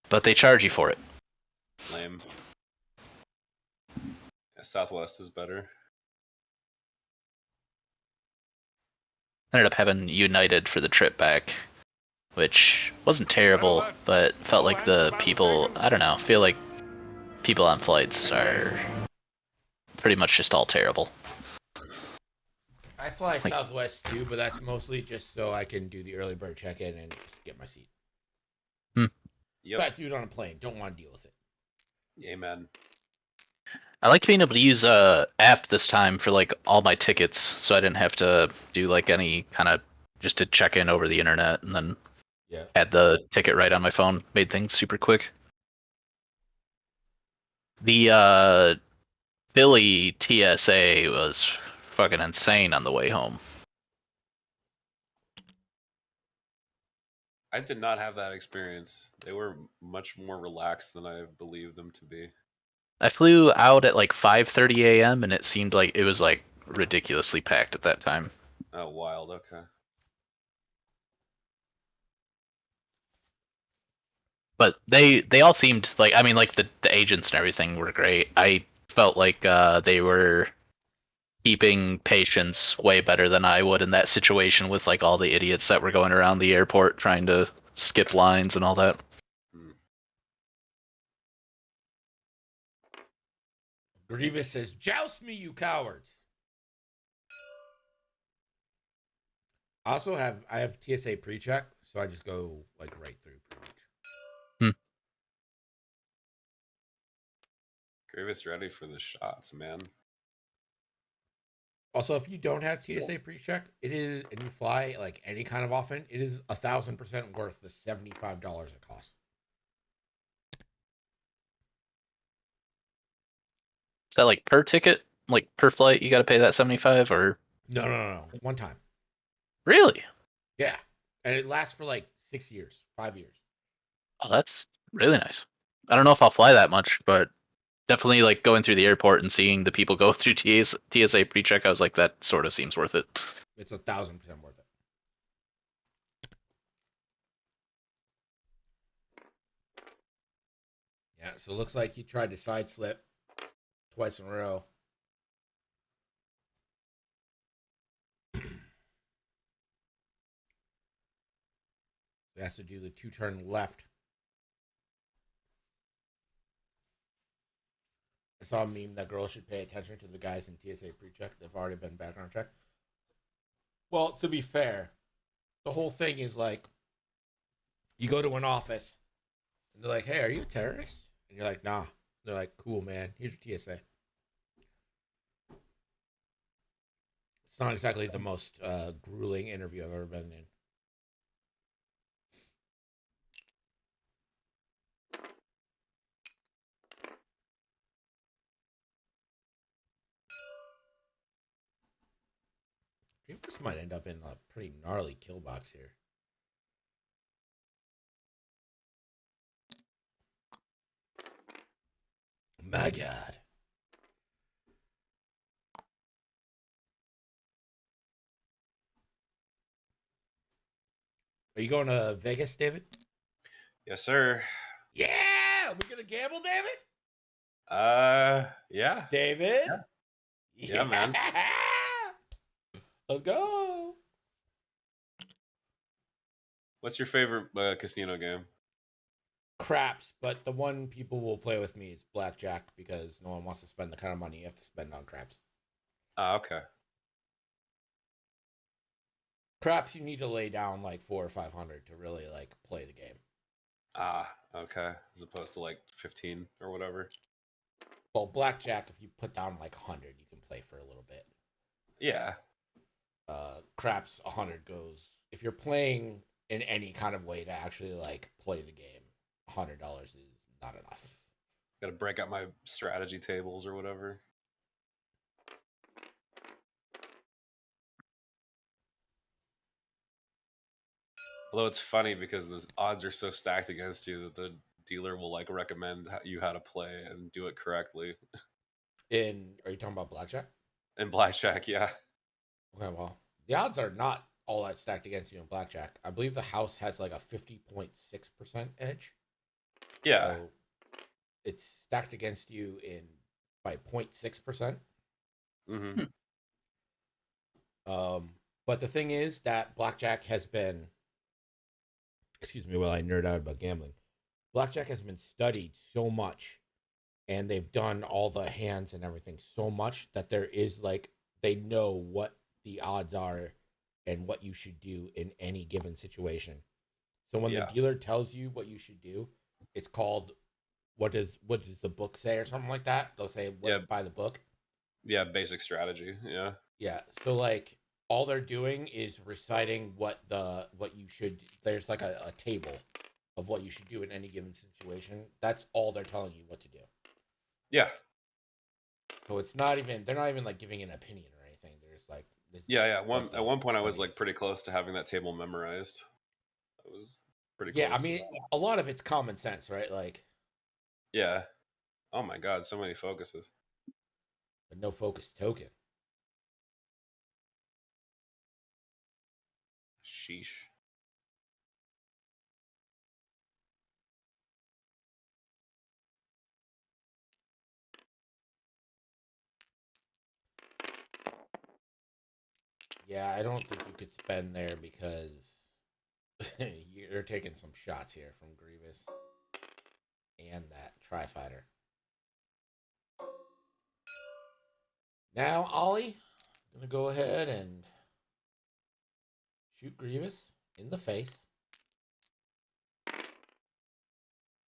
but they charge you for it." Lame. Yeah, Southwest is better. I ended up having United for the trip back, which wasn't terrible, but felt like the people, I don't know, feel like people on flights are pretty much just all terrible. I fly Like, Southwest too, but that's mostly just so I can do the early bird check-in and just get my seat. Yep. Fat dude on a plane, don't want to deal with it. Amen. I liked being able to use a app this time for like all my tickets, so I didn't have to do like any kind of just to check in over the internet and then Yeah. had the ticket right on my phone. Made things super quick. The Philly TSA was fucking insane on the way home. I did not have that experience. They were much more relaxed than I believed them to be. I flew out at like 5:30 a.m. and it seemed like it was like ridiculously packed at that time. Oh, wild. Okay. But they all seemed like, I mean, like the agents and everything were great. I felt like they were keeping patience way better than I would in that situation with like all the idiots that were going around the airport trying to skip lines and all that. Hmm. Grievous says, "Joust me, you cowards." I have TSA pre-check, so I just go like right through pretty much. Grievous ready for the shots, man. Also, if you don't have TSA pre-check, it is, and you fly like any kind of often, it is 1,000% worth the $75 it costs. Is that like per ticket, like per flight? You got to pay that 75 or No. It's one time. really? Yeah, and it lasts for like 6 years, 5 years. Oh, that's really nice. I don't know if I'll fly that much, but definitely like going through the airport and seeing the people go through TSA pre-check, I was like, that sort of seems worth it. It's 1,000% worth it. Yeah, so it looks like he tried to side slip twice in a row. He has to do the two-turn left. I saw a meme that girls should pay attention to the guys in TSA pre-check. They've already been background checked. Well, to be fair, the whole thing is like, you go to an office, and they're like, "Hey, are you a terrorist?" And you're like, "Nah." They're like, "Cool, man. Here's your TSA." It's not exactly the most grueling interview I've ever been in. This might end up in a pretty gnarly kill box here. My God. Are you going to Vegas, David? Yes, sir. Yeah! We gonna gamble, David? Yeah. David? Yeah, man. Let's go. What's your favorite casino game? Craps, but the one people will play with me is blackjack because no one wants to spend the kind of money you have to spend on craps. Ah, okay. Craps, you need to lay down like 400 or 500 to really like play the game. Ah, okay. As opposed to like 15 or whatever. Well, blackjack, if you put down like 100, you can play for a little bit. Yeah. Craps, 100 goes. If you're playing in any kind of way to actually like play the game, $100 is not enough. Got to break out my strategy tables or whatever. Although it's funny because the odds are so stacked against you that the dealer will like recommend you how to play and do it correctly. Are you talking about blackjack? In blackjack, yeah. Okay, well, the odds are not all that stacked against you in blackjack. I believe the house has like a 50.6% edge. Yeah. So it's stacked against you in by 0.6%. Mm-hmm. But the thing is that blackjack has been, excuse me while I nerd out about gambling, blackjack has been studied so much and they've done all the hands and everything so much that there is like, they know what the odds are and what you should do in any given situation. So when the dealer tells you what you should do, it's called, what does the book say or something like that? They'll say by the book. Yeah, basic strategy. Yeah. Yeah. So like all they're doing is reciting what you should, there's like a table of what you should do in any given situation. That's all they're telling you what to do. Yeah. So it's not even, they're not even like giving an opinion or anything. There's like this. Yeah. At one point I was like pretty close to having that table memorized. It was pretty close. Yeah, I mean, a lot of it's common sense, right? Like, yeah. Oh my God, so many focuses. But no focus token. Sheesh. Yeah, I don't think you could spend there because you're taking some shots here from Grievous and that Tri-Fighter. Now, Ollie, I'm going to go ahead and shoot Grievous in the face.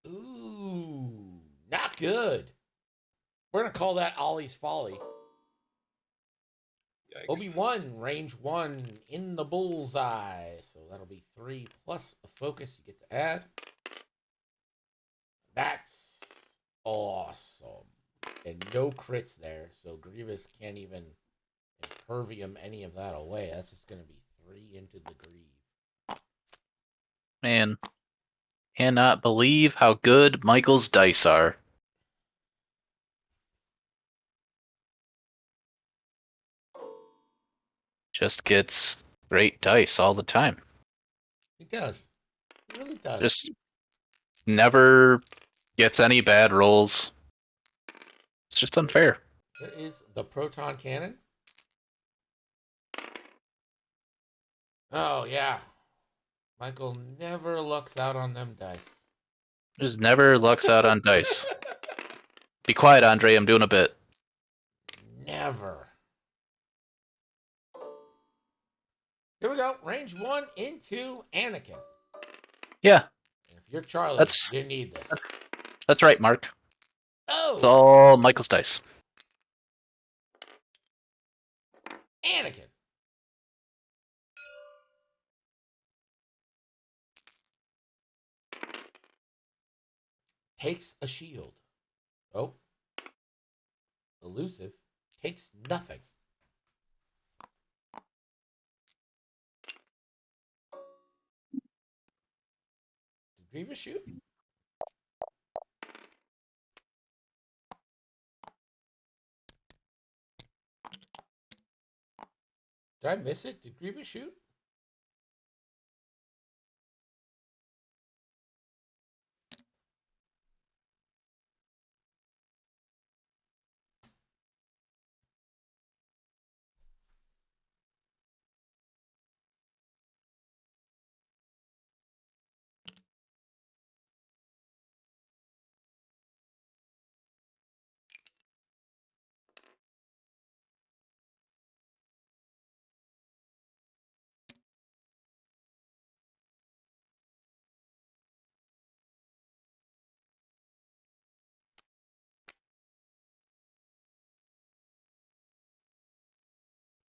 Ooh, not good. We're going to call that Ollie's Folly. Yikes. Obi-Wan, range 1 in the bullseye. So that'll be 3 plus a focus you get to add. That's awesome. And no crits there, so Grievous can't even impervium any of that away. That's just going to be 3 into the Grieve. Man, cannot believe how good Michael's dice are. Just gets great dice all the time. It does. It really does. Just never gets any bad rolls. It's just unfair. There is the proton cannon. Oh, yeah. Michael never lucks out on them dice. Just never lucks out on dice. Be quiet, Andre. I'm doing a bit. Never. Here we go. Range 1 into Anakin. Yeah. If you're Charlie, you need this. That's right, Mark. Oh! It's all Michael's dice. Anakin. Takes a shield. Oh. Elusive. Takes nothing. Grievous shoot? Did I miss it? Did Grievous shoot?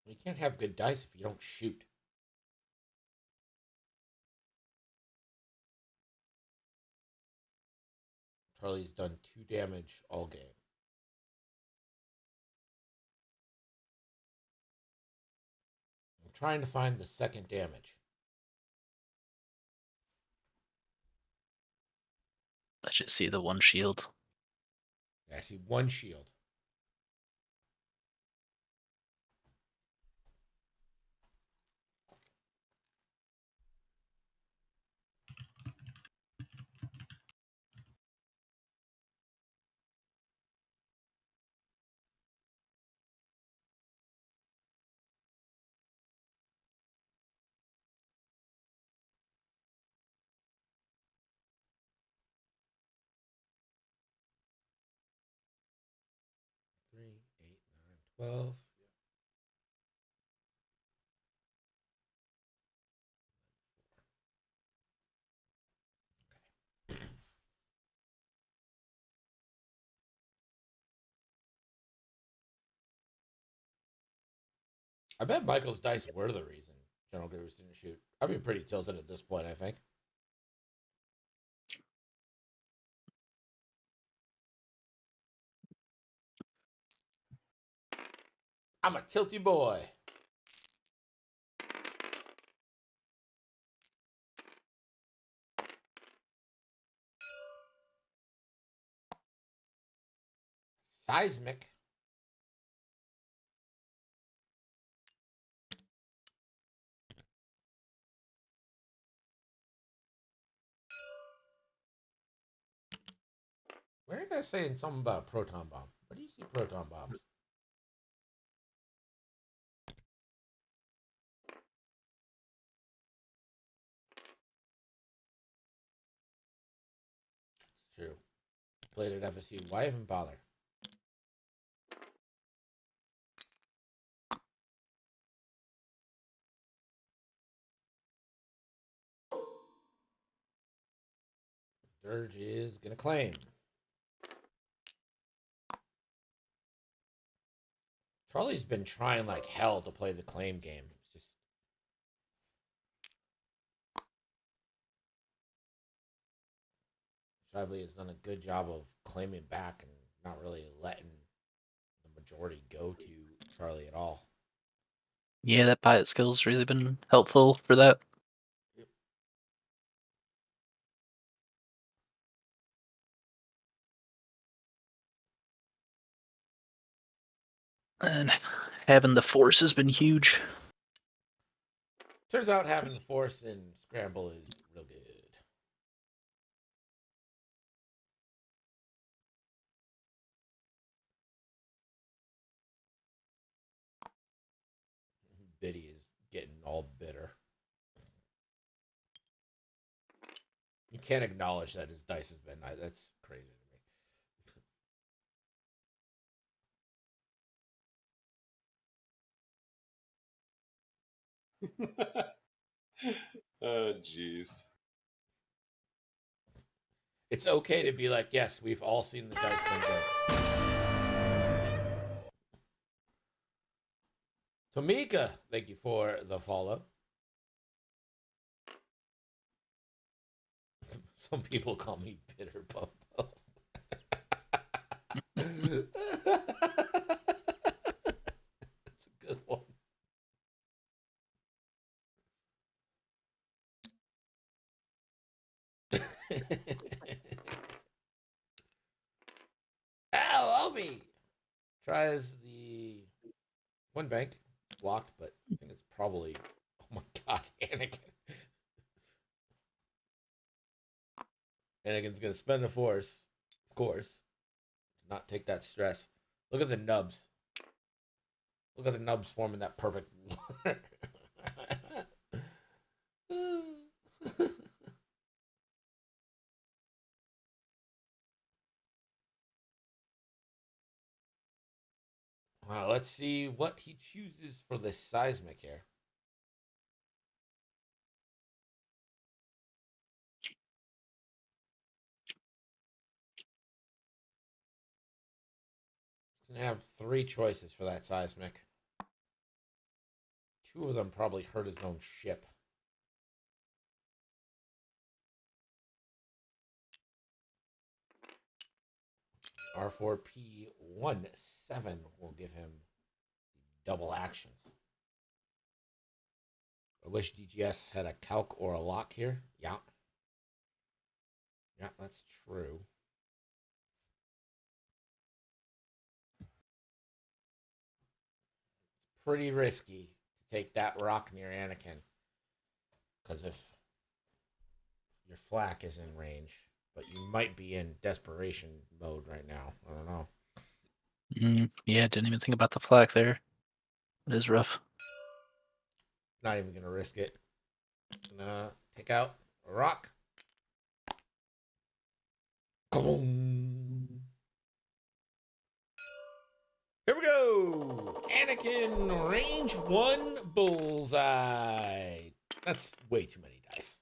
You can't have good dice if you don't shoot. Charlie's done 2 damage all game. I'm trying to find the second damage. I should see the one shield. I see 1 shield. Three, 8, 9, 12. I bet Michael's dice were the reason General Grievous didn't shoot. I'd be pretty tilted at this point, I think. I'm a tilty boy. Seismic. Where did I say something about a proton bomb? Where do you see proton bombs? It's true. Played at FSU. Why even bother? Dirge is gonna claim. Charlie's been trying like hell to play the claim game. It's just Shively has done a good job of claiming back and not really letting the majority go to Charlie at all. Yeah, that pilot skill's really been helpful for that. And having the force has been huge. Turns out having the force in Scramble is real good. Biddy is getting all bitter. You can't acknowledge that his dice has been. That's crazy to me. Oh, jeez. It's okay to be like, yes, we've all seen the dice been good. Tomika, thank you for the follow. Some people call me Bitter Bumbo. It's a good one. tries the one bank. It's blocked, but I think it's probably. Oh my god, Anakin. Anakin's gonna spend a force, of course, to not take that stress. Look at the nubs. Look at the nubs forming that perfect. Wow, let's see what he chooses for this seismic here. He's gonna have 3 choices for that seismic. 2 of them probably hurt his own ship. R4P17 will give him double actions. I wish DGS had a calc or a lock here. Yeah. Yeah, that's true. It's pretty risky to take that rock near Anakin. Because if your flak is in range, but you might be in desperation mode right now. I don't know. Yeah, didn't even think about the flag there. It is rough. Not even going to risk it. Gonna take out a rock. Kaboom! Here we go! Anakin, range 1, bullseye. That's way too many dice.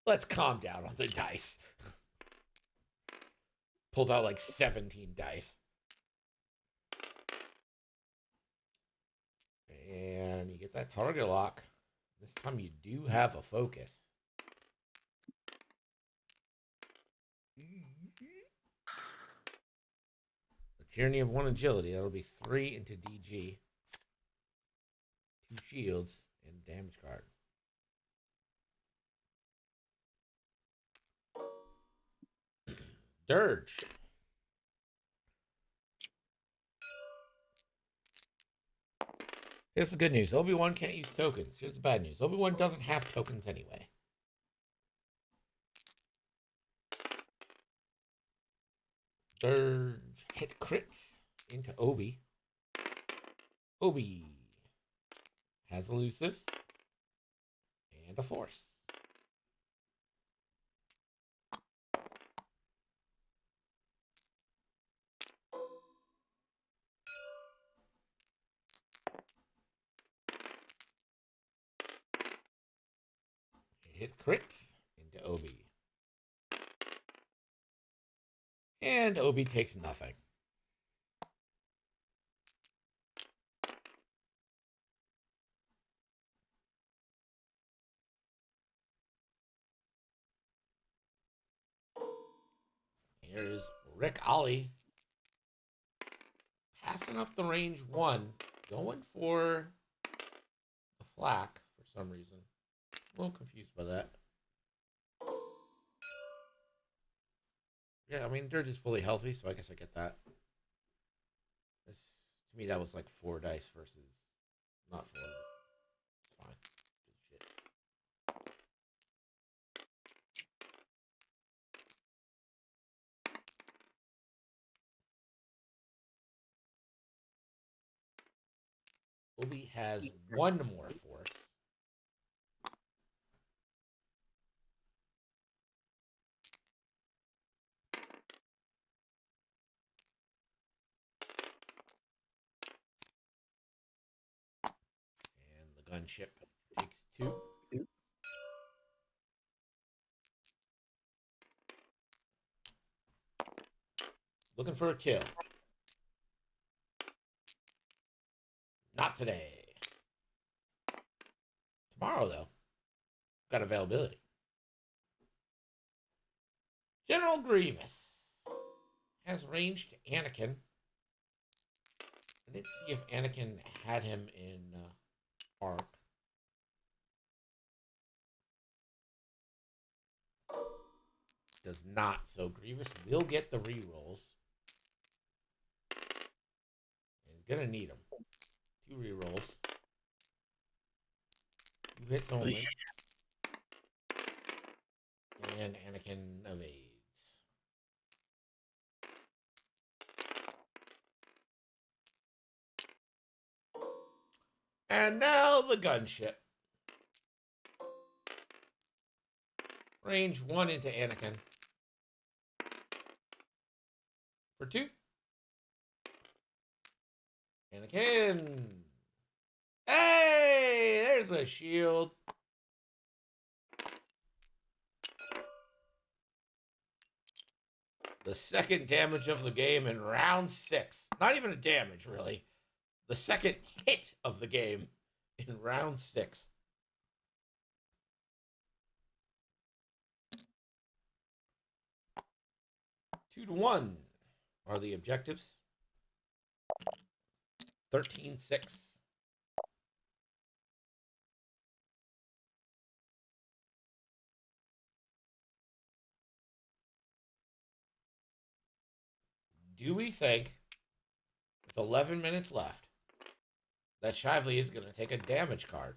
Let's calm down on the dice. Pulls out like 17 dice. And you get that target lock. This time you do have a focus. The Tyranny of 1 agility. That'll be 3 into DG. 2 shields and damage card. Dirge. Here's the good news. Obi-Wan can't use tokens. Here's the bad news. Obi-Wan doesn't have tokens anyway. Dirge. Hit crit into Obi. Obi has elusive and a force. Hit crit into Obi. And Obi takes nothing. Here's Rick Ollie. Passing up the range 1. Going for the flak for some reason. A little confused by that. Yeah, I mean, Dirge is fully healthy, so I guess I get that. This, to me, that was like 4 dice versus not 4. It's fine. Good shit. Obi has 1 more force. And the gunship takes 2. Looking for a kill. Not today. Tomorrow, though. Got availability. General Grievous has ranged Anakin. I didn't see if Anakin had him in arc. Does not, so Grievous will get the rerolls. Gonna need them. 2 rerolls. 2 hits only. And Anakin evades. And now the gunship. Range 1 into Anakin. For 2. Anakin. Hey, there's the shield. The second damage of the game in round 6. Not even a damage, really. The second hit of the game in round 6. Two to 1 are the objectives. 13-6. Do we think, with 11 minutes left, that Shively is going to take a damage card?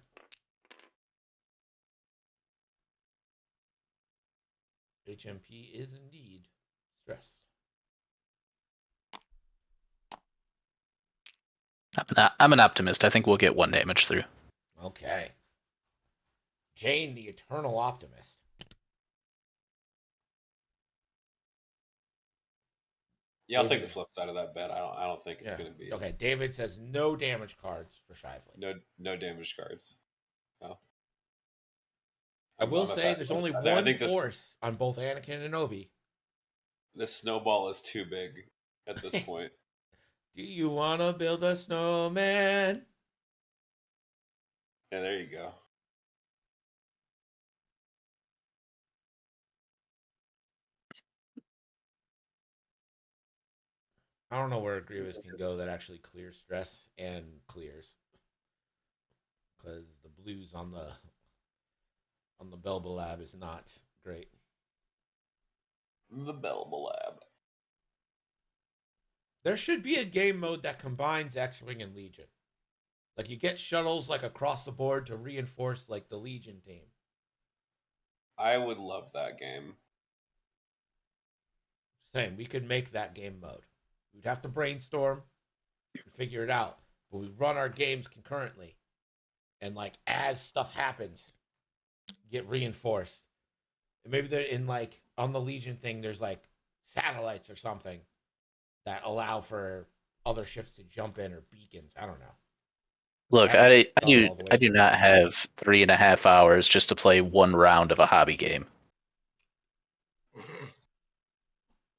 HMP is indeed stressed. I'm an optimist. I think we'll get 1 damage through. Okay. Jane, the eternal optimist. Yeah, I'll take the flip side of that bet. I don't think it's going to be Okay. David says no damage cards for Shively. no damage cards. No. I will say there's only one force on both Anakin and Obi. This snowball is too big at this point. Do you want to build a snowman? Yeah, there you go. I don't know where Grievous can go that actually clears stress and clears. Because the blues on the Belba Lab is not great. The Belba Lab. There should be a game mode that combines X-Wing and Legion. Like you get shuttles like across the board to reinforce like the Legion team. I would love that game. Saying we could make that game mode. We'd have to brainstorm and figure it out. But we run our games concurrently. And like as stuff happens, get reinforced. And maybe they're in like on the Legion thing, there's like satellites or something that allow for other ships to jump in or beacons. I don't know. Look, I do not have 3.5 hours just to play 1 round of a hobby game.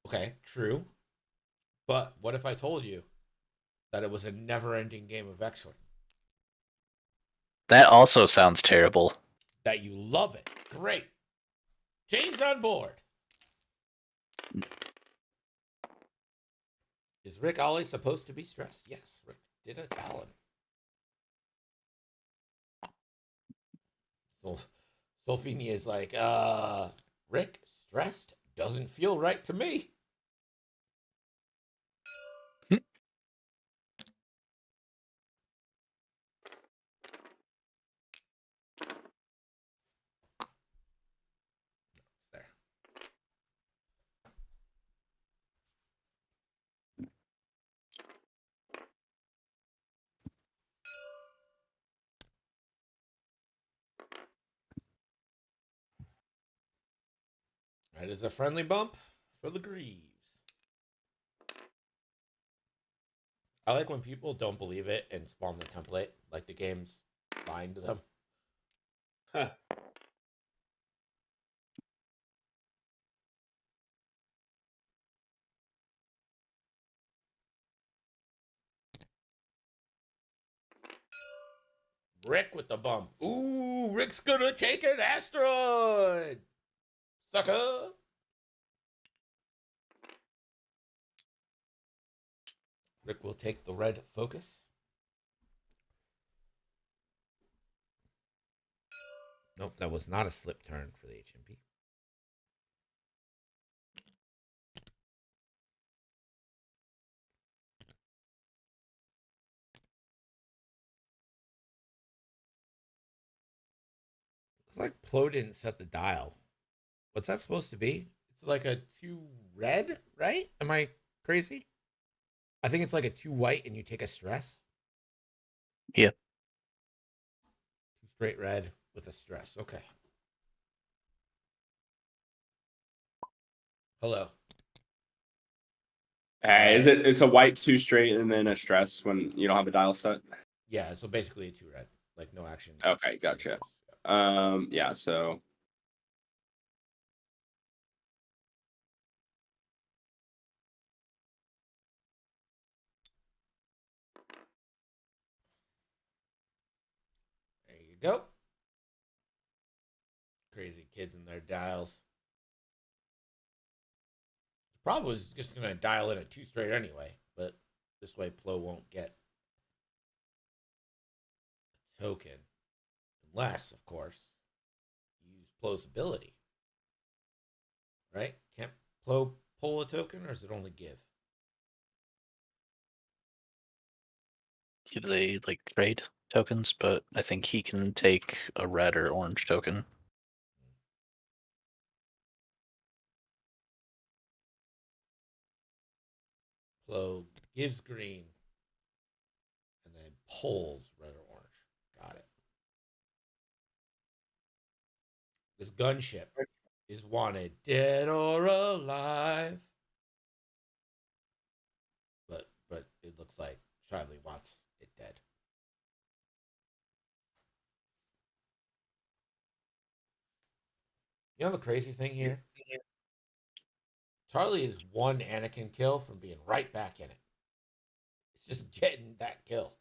Okay, true. But what if I told you that it was a never-ending game of X-Wing? That also sounds terrible. That you love it. Great. Jane's on board. Is Rick Ollie supposed to be stressed? Yes, Rick did a Talon. So Solfini is like, Rick, stressed? Doesn't feel right to me. There. That is a friendly bump for the Greaves. I like when people don't believe it and spawn the template, like the game's lying to them. Huh. Rick with the bump. Ooh, Rick's gonna take an asteroid. Sucker. Rick will take the red focus. Nope, that was not a slip turn for the HMP. Looks like Plo didn't set the dial. What's that supposed to be? It's like a 2 red, right? Am I crazy? I think it's like a 2 white and you take a stress. Yeah. 2 straight red with a stress. Okay. Hello. Is it's a white 2 straight and then a stress when you don't have a dial set? Yeah, so basically a 2 red. Like no action. Okay, gotcha. Yeah, so There you go. Crazy kids and their dials. Probably was just going to dial in a 2 straight anyway, but this way Plo won't get a token. Unless, of course, you use Plo's ability. Right? Can't Plo pull a token, or does it only give? If they like trade tokens, but I think he can take a red or orange token. Plo gives green and then pulls red or orange. Got it. This gunship is wanted dead or alive. But it looks like Shively wants it dead. You know the crazy thing here? Charlie is 1 Anakin kill from being right back in it. It's just getting that kill.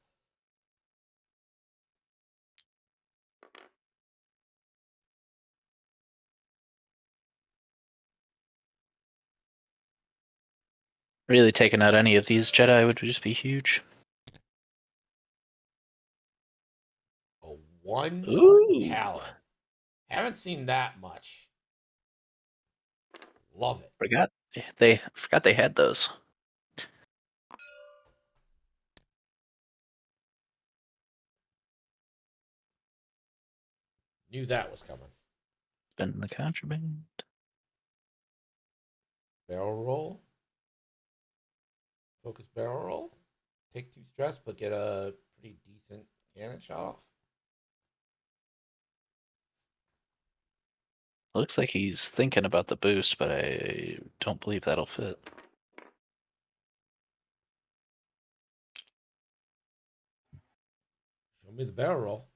Really taking out any of these Jedi would just be huge. A 1 Ooh. talent. Haven't seen that much. Love it. Forgot they had those. Knew that was coming. Spend the contraband. Barrel roll. Focus barrel roll. Take 2 stress, but get a pretty decent cannon shot off. Looks like he's thinking about the boost, but I don't believe that'll fit. Show me the barrel roll.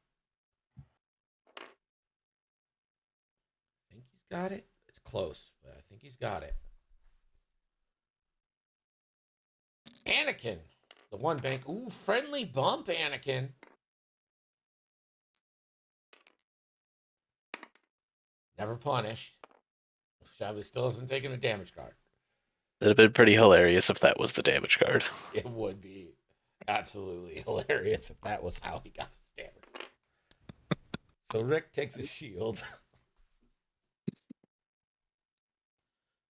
I think he's got it. It's close, but I think he's got it. Anakin. The 1 bank. Ooh, friendly bump, Anakin. Never punished. Shively still hasn't taken a damage card. It'd have been pretty hilarious if that was the damage card. It would be absolutely hilarious if that was how he got his damage. So Rick takes a shield.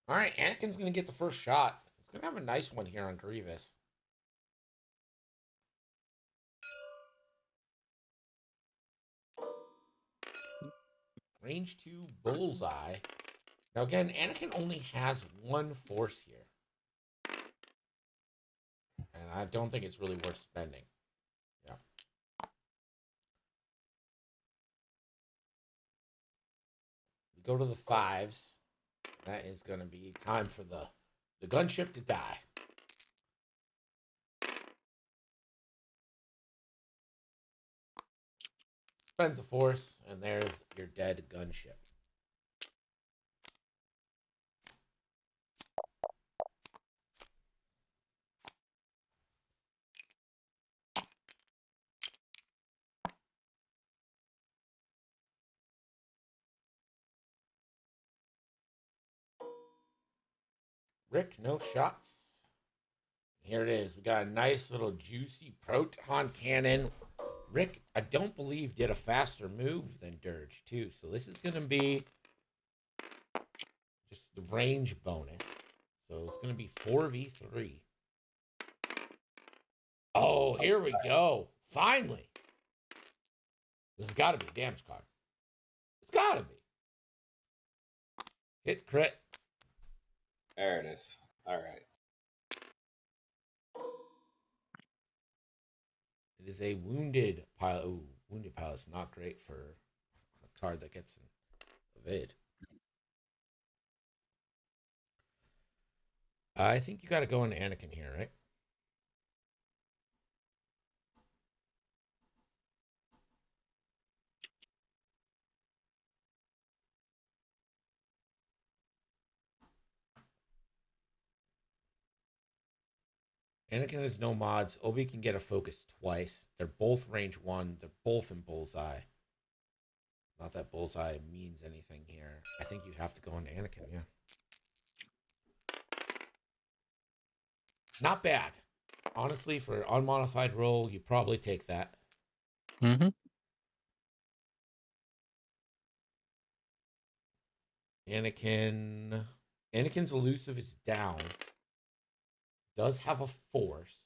All right, Anakin's going to get the first shot. It's going to have a nice one here on Grievous. Range 2 bullseye. Now again, Anakin only has 1 force here. And I don't think it's really worth spending. Yeah. We go to the 5s. That is going to be time for the gunship to die. Spends a force, and there's your dead gunship. Rick, no shots. Here it is. We got a nice little juicy proton cannon. Rick, I don't believe, did a faster move than Dirge, too. So this is going to be just the range bonus. So it's going to be 4v3. Oh, here we go. Finally. This has got to be a damage card. It's gotta be. Hit crit. There it is. All right. It is a wounded pilot. Ooh, wounded pilot's not great for a card that gets an evade. I think you got to go into Anakin here, right? Anakin has no mods. Obi can get a focus twice. They're both range 1. They're both in bullseye. Not that bullseye means anything here. I think you have to go into Anakin, yeah. Not bad. Honestly, for unmodified roll, you probably take that. Mm-hmm. Anakin's elusive is down. Does have a force.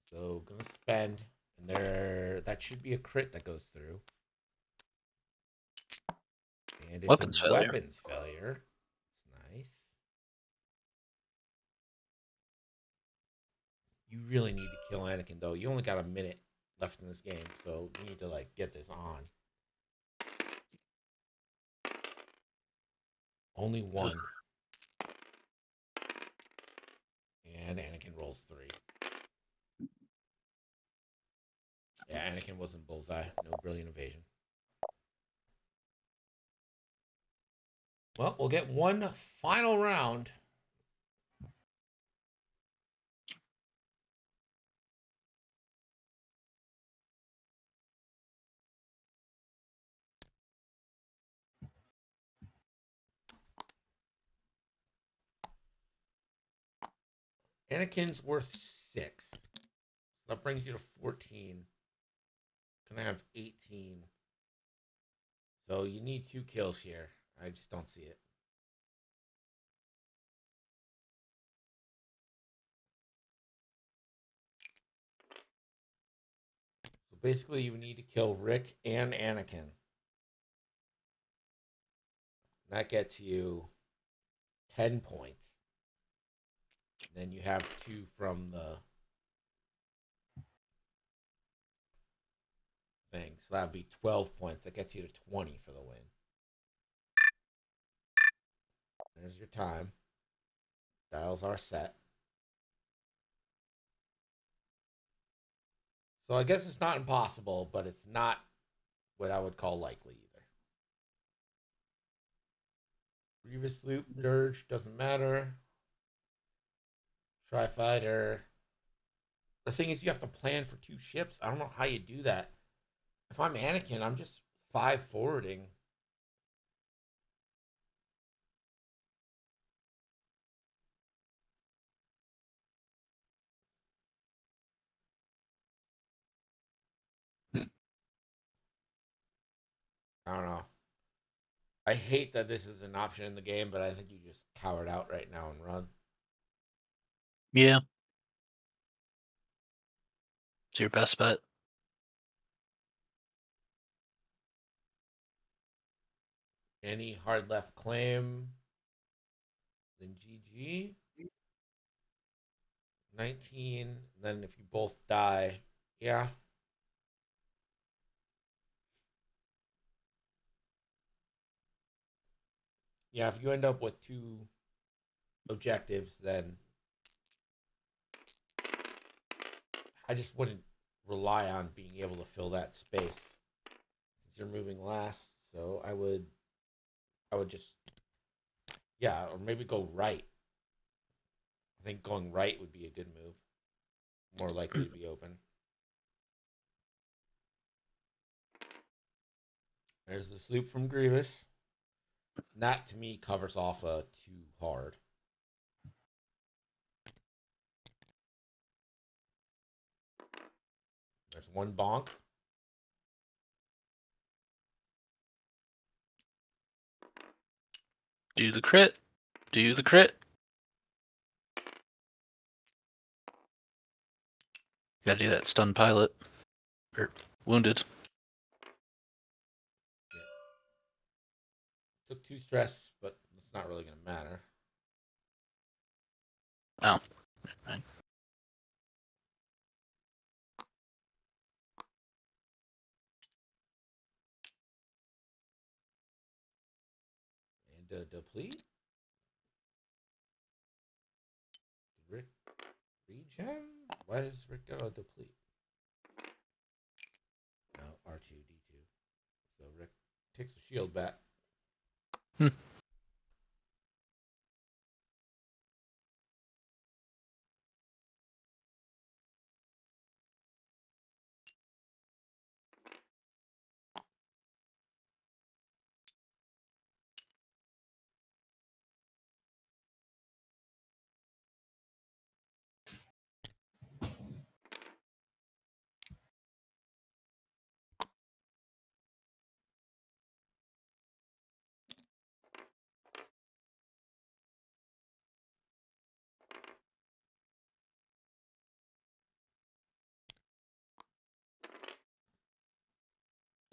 So gonna spend, and that should be a crit that goes through. And it's Weapons a failure. weapons failure. It's nice. You really need to kill Anakin though. You only got a minute left in this game, so you need to like get this on. Only one. And Anakin rolls 3. Yeah, Anakin wasn't bullseye. No brilliant evasion. Well, we'll get one final round. Anakin's worth 6. That brings you to 14. Gonna have 18. So you need 2 kills here. I just don't see it. So basically, you need to kill Rick and Anakin. That gets you 10 points. Then you have 2 from the thing. So that would be 12 points. That gets you to 20 for the win. There's your time. Dials are set. So I guess it's not impossible, but it's not what I would call likely either. Grievous Loop, Dirge, doesn't matter. Tri-Fighter. The thing is, you have to plan for 2 ships. I don't know how you do that. If I'm Anakin, I'm just 5 forwarding. I don't know. I hate that this is an option in the game, but I think you just cower it out right now and run. Yeah. It's your best bet. Any hard left claim, then GG. 19, then if you both die, yeah. Yeah, if you end up with 2 objectives, then I just wouldn't rely on being able to fill that space since you're moving last. So I would just, yeah, or maybe go right. I think going right would be a good move. More likely to be open. There's the sloop from Grievous. And that to me covers off a 2 hard. There's 1 bonk. Do the crit. Do the crit. Gotta do that stun pilot. Or wounded. Took 2 stress, but it's not really going to matter. Oh. Right. And deplete. Did Rick regen? Why does Rick go to deplete? No, R2, D2. So Rick takes the shield back. Hmm.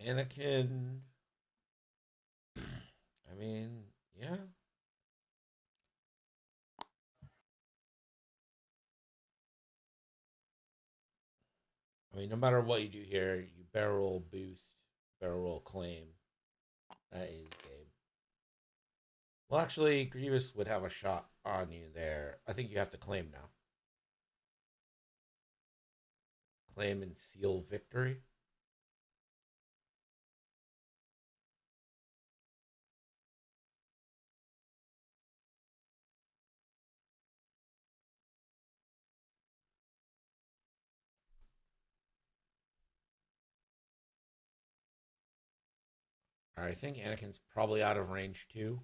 Anakin. I mean, yeah. I mean, no matter what you do here, you barrel roll boost, barrel roll claim. That is game. Well, actually, Grievous would have a shot on you there. I think you have to claim now. Claim and seal victory. All right, I think Anakin's probably out of range too.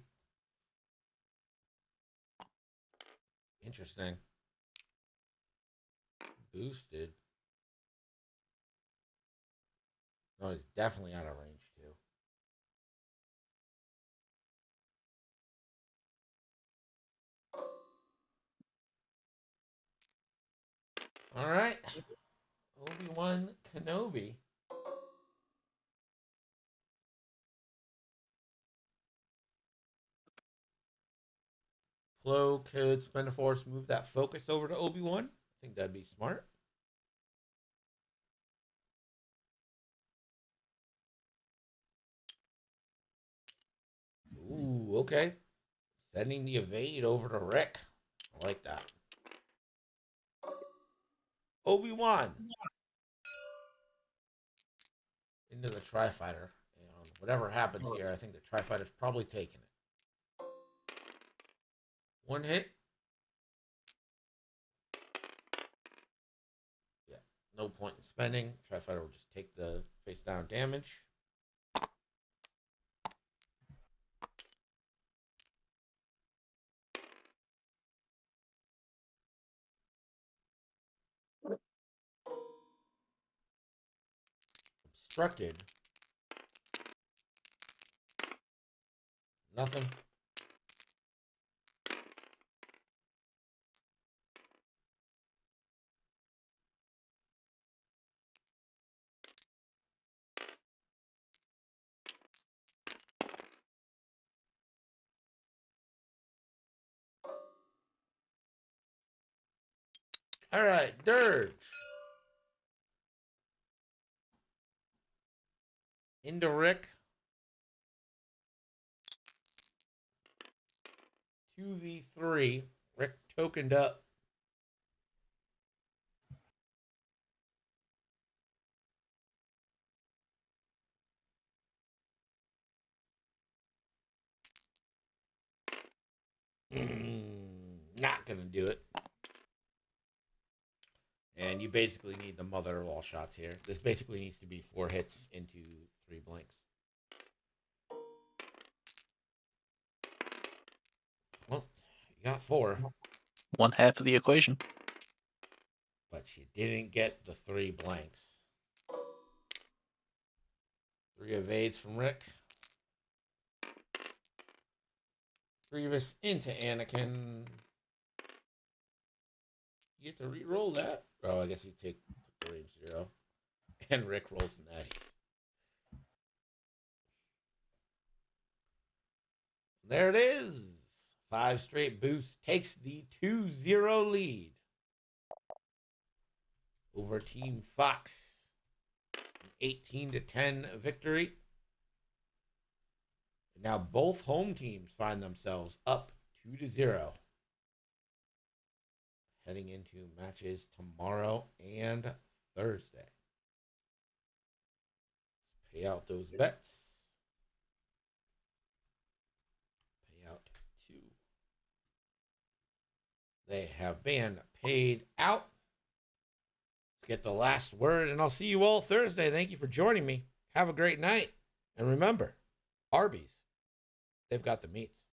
Interesting. Boosted. No, he's definitely out of range too. All right. Obi-Wan Kenobi. Flo could spend a force, move that focus over to Obi-Wan. I think that'd be smart. Ooh, okay. Sending the evade over to Rick. I like that. Obi-Wan. Into the Tri-Fighter. Whatever happens here, I think the Tri-Fighter's probably taking it. 1 hit. Yeah, no point in spending. Tri-Fighter will just take the face down damage. Obstructed. Nothing. All right, Dirge. Into Rick. 2v3. Rick tokened up. Not gonna do it. And you basically need the mother of all shots here. This basically needs to be 4 hits into 3 blanks. Well, you got 4. One half of the equation. But you didn't get the 3 blanks. 3 evades from Rick. Grievous into Anakin. You get to re-roll that. Oh, I guess you take the range 0. And Rick rolls the natties. There it is. 5 straight boosts takes the 2-0 lead over Team Fox. 18-10 victory. Now both home teams find themselves up 2-0. Heading into matches tomorrow and Thursday. Let's pay out those bets. Pay out 2. They have been paid out. Let's get the last word, and I'll see you all Thursday. Thank you for joining me. Have a great night. And remember, Arby's, they've got the meats.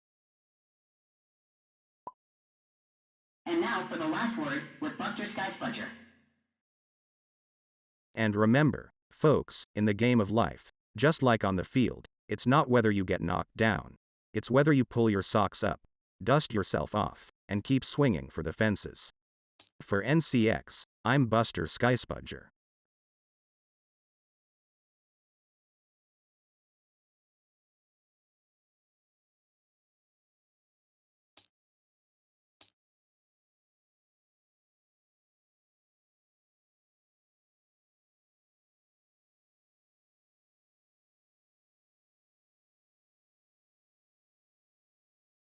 And now for the last word with Buster Skysfudger. And remember, folks, in the game of life, just like on the field, it's not whether you get knocked down. It's whether you pull your socks up, dust yourself off, and keep swinging for the fences. For NCX, I'm Buster Skysfudger.